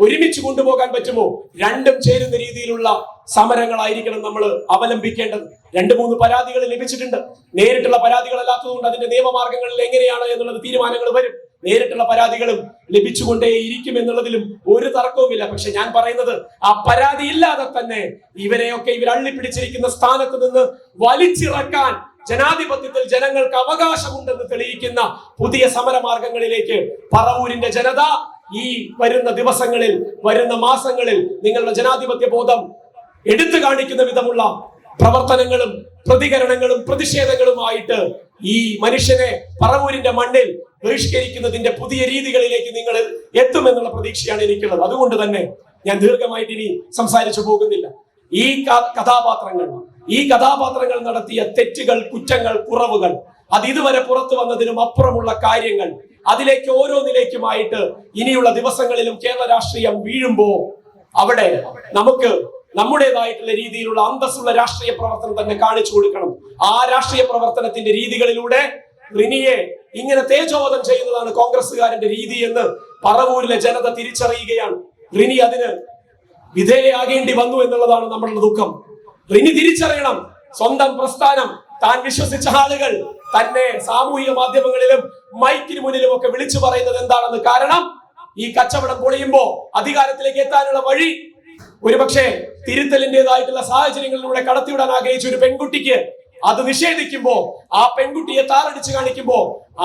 ഒരുമിച്ച് കൊണ്ടുപോകാൻ പറ്റുമോ, രണ്ടും ചേരുന്ന രീതിയിലുള്ള സമരങ്ങളായിരിക്കണം നമ്മൾ അവലംബിക്കേണ്ടത്. 2-3 പരാതികൾ ലഭിച്ചിട്ടുണ്ട്. നേരിട്ടുള്ള പരാതികളല്ലാത്തതുകൊണ്ട് അതിന്റെ നിയമമാർഗങ്ങളിൽ എങ്ങനെയാണ് എന്നുള്ളത് തീരുമാനങ്ങൾ വരും. നേരിട്ടുള്ള പരാതികളും ലഭിച്ചുകൊണ്ടേ ഇരിക്കും എന്നുള്ളതിലും ഒരു തർക്കവുമില്ല. പക്ഷെ ഞാൻ പറയുന്നത്, ആ പരാതി ഇല്ലാതെ തന്നെ ഇവരെയൊക്കെ അള്ളിപ്പിടിച്ചിരിക്കുന്ന സ്ഥാനത്ത് നിന്ന് വലിച്ചിറക്കാൻ ജനാധിപത്യത്തിൽ ജനങ്ങൾക്ക് അവകാശമുണ്ടെന്ന് തെളിയിക്കുന്ന പുതിയ സമരമാർഗങ്ങളിലേക്ക് പറവൂരിന്റെ ജനത ഈ വരുന്ന ദിവസങ്ങളിൽ, വരുന്ന മാസങ്ങളിൽ നിങ്ങളുടെ ജനാധിപത്യ ബോധം എടുത്തു കാണിക്കുന്ന വിധമുള്ള പ്രവർത്തനങ്ങളും പ്രതികരണങ്ങളും പ്രതിഷേധങ്ങളുമായിട്ട് ഈ മനുഷ്യനെ പറവൂരിന്റെ മണ്ണിൽ ബഹിഷ്കരിക്കുന്നതിന്റെ പുതിയ രീതികളിലേക്ക് നിങ്ങൾ എത്തുമെന്നുള്ള പ്രതീക്ഷയാണ് എനിക്കുള്ളത്. അതുകൊണ്ട് തന്നെ ഞാൻ ദീർഘമായിട്ട് ഇനി സംസാരിച്ചു പോകുന്നില്ല. ഈ കഥാപാത്രങ്ങൾ നടത്തിയ തെറ്റുകൾ, കുറ്റങ്ങൾ, കുറവുകൾ, അത് ഇതുവരെ പുറത്തു വന്നതിനും അപ്പുറമുള്ള കാര്യങ്ങൾ, അതിലേക്ക് ഓരോന്നിലേക്കുമായിട്ട് ഇനിയുള്ള ദിവസങ്ങളിലും കേരള രാഷ്ട്രീയം വീഴുമ്പോ അവിടെ നമുക്ക് നമ്മുടേതായിട്ടുള്ള രീതിയിലുള്ള അന്തസ്സുള്ള രാഷ്ട്രീയ പ്രവർത്തനം തന്നെ കാണിച്ചു കൊടുക്കണം. ആ രാഷ്ട്രീയ പ്രവർത്തനത്തിന്റെ രീതികളിലൂടെ റിനിയെ ഇങ്ങനെ തേജോവധം ചെയ്യുന്നതാണ് കോൺഗ്രസ്സുകാരന്റെ രീതി എന്ന് പറവൂരിലെ ജനത തിരിച്ചറിയുകയാണ്. റിനി അതിന് വിധേയയാകേണ്ടി വന്നു എന്നുള്ളതാണ് നമ്മളുടെ ദുഃഖം. റിനി തിരിച്ചറിയണം, സ്വന്തം പ്രസ്ഥാനം, താൻ വിശ്വസിച്ച ആളുകൾ തന്നെ സാമൂഹിക മാധ്യമങ്ങളിലും മൈക്കിന് മുന്നിലും ഒക്കെ വിളിച്ചു പറയുന്നത് എന്താണെന്ന്. കാരണം ഈ കച്ചവടം പൊളിയുമ്പോ അധികാരത്തിലേക്ക് എത്താനുള്ള വഴി ഒരുപക്ഷെ തിരുത്തലിന്റേതായിട്ടുള്ള സാഹചര്യങ്ങളിലൂടെ കടത്തിവിടാൻ ആഗ്രഹിച്ച ഒരു പെൺകുട്ടിക്ക് അത് നിഷേധിക്കുമ്പോ, ആ പെൺകുട്ടിയെ താറടിച്ച് കാണിക്കുമ്പോ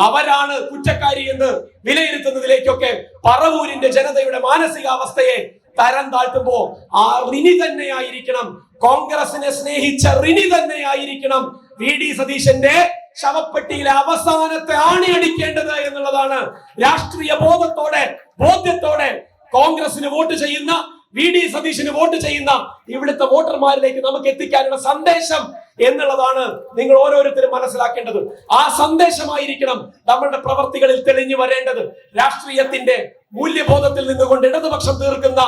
അവരാണ് കുറ്റക്കാരി എന്ന് വിലയിരുത്തുന്നതിലേക്കൊക്കെ പറവൂരിന്റെ ജനതയുടെ മാനസികാവസ്ഥയെ തരം താഴ്ത്തുമ്പോ ആ റിനി തന്നെയായിരിക്കണം, കോൺഗ്രസിനെ സ്നേഹിച്ച റിനി തന്നെയായിരിക്കണം VD സതീശന്റെ ശവപ്പെട്ടിയിലെ അവസാനത്തെ ആണിയടിക്കേണ്ടത് എന്നുള്ളതാണ് രാഷ്ട്രീയ ബോധ്യത്തോടെ കോൺഗ്രസിന് വോട്ട് ചെയ്യുന്ന VD സതീശന് വോട്ട് ചെയ്യുന്ന ഇവിടുത്തെ വോട്ടർമാരിലേക്ക് നമുക്ക് എത്തിക്കാനുള്ള സന്ദേശം എന്നുള്ളതാണ് നിങ്ങൾ ഓരോരുത്തരും മനസ്സിലാക്കേണ്ടത്. ആ സന്ദേശമായിരിക്കണം നമ്മളുടെ പ്രവർത്തികളിൽ തെളിഞ്ഞു വരേണ്ടത്. രാഷ്ട്രീയത്തിന്റെ മൂല്യബോധത്തിൽ നിന്നുകൊണ്ട് ഇടതുപക്ഷം തീർക്കുന്ന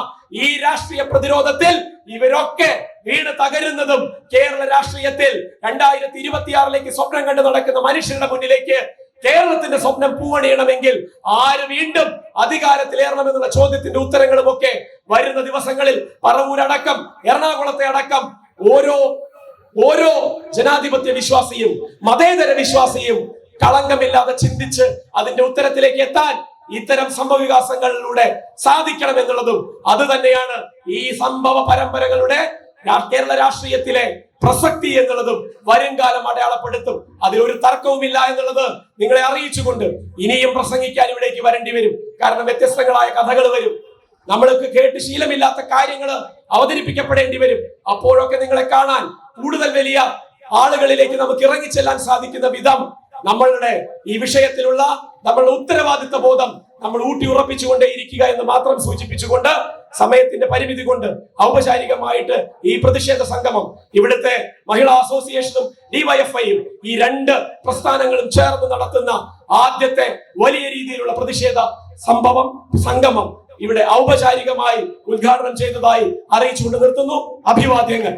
ഈ രാഷ്ട്രീയ പ്രതിരോധത്തിൽ ഇവരൊക്കെ വീണ് തകരുന്നതും കേരള രാഷ്ട്രീയത്തിൽ 2026 സ്വപ്നം കണ്ടു നടക്കുന്ന മനുഷ്യരുടെ മുന്നിലേക്ക് കേരളത്തിന്റെ സ്വപ്നം പൂവണിയണമെങ്കിൽ ആര് വീണ്ടും അധികാരത്തിലേറണമെന്നുള്ള ചോദ്യത്തിന്റെ ഉത്തരങ്ങളും ഒക്കെ വരുന്ന ദിവസങ്ങളിൽ പറവൂരടക്കം എറണാകുളത്തെ അടക്കം ഓരോ ജനാധിപത്യ വിശ്വാസിയും മതേതര വിശ്വാസിയും കളങ്കമില്ലാതെ ചിന്തിച്ച് അതിന്റെ ഉത്തരത്തിലേക്ക് എത്താൻ ഇത്തരം സംഭവവികാസങ്ങളിലൂടെ സാധിക്കണം എന്നുള്ളതും അത് തന്നെയാണ് ഈ സംഭവ പരമ്പരകളുടെ കേരള രാഷ്ട്രീയത്തിലെ പ്രസക്തി എന്നുള്ളതും വരും കാലം അടയാളപ്പെടുത്തും. അതിലൊരു തർക്കവുമില്ല എന്നുള്ളത് നിങ്ങളെ അറിയിച്ചുകൊണ്ട് ഇനിയും പ്രസംഗിക്കാൻ ഇവിടേക്ക് വരേണ്ടി വരും. കാരണം വ്യത്യസ്തങ്ങളായ കഥകൾ വരും, നമ്മൾക്ക് കേട്ട് ശീലമില്ലാത്ത കാര്യങ്ങൾ അവതരിപ്പിക്കപ്പെടേണ്ടി വരും. അപ്പോഴൊക്കെ നിങ്ങളെ കാണാൻ കൂടുതൽ വലിയ ആളുകളിലേക്ക് നമുക്ക് ഇറങ്ങിച്ചെല്ലാൻ സാധിക്കുന്ന വിധം നമ്മളുടെ ഈ വിഷയത്തിലുള്ള നമ്മളുടെ ഉത്തരവാദിത്വ ബോധം നമ്മൾ ഊട്ടി ഉറപ്പിച്ചുകൊണ്ടേ ഇരിക്കുക എന്ന് മാത്രം സൂചിപ്പിച്ചുകൊണ്ട് സമയത്തിന്റെ പരിമിതി കൊണ്ട് ഔപചാരികമായിട്ട് ഈ പ്രതിഷേധ സംഗമം ഇവിടുത്തെ മഹിളാ അസോസിയേഷനും ഡിവൈഎഫ്ഐയും ഈ രണ്ട് പ്രസ്ഥാനങ്ങളും ചേർന്ന് നടത്തുന്ന ആദ്യത്തെ വലിയ രീതിയിലുള്ള പ്രതിഷേധ സംഗമം ഇവിടെ ഔപചാരികമായി ഉദ്ഘാടനം ചെയ്തതായി അറിയിച്ചുകൊണ്ട് നിർത്തുന്നു. അഭിവാദ്യങ്ങൾ.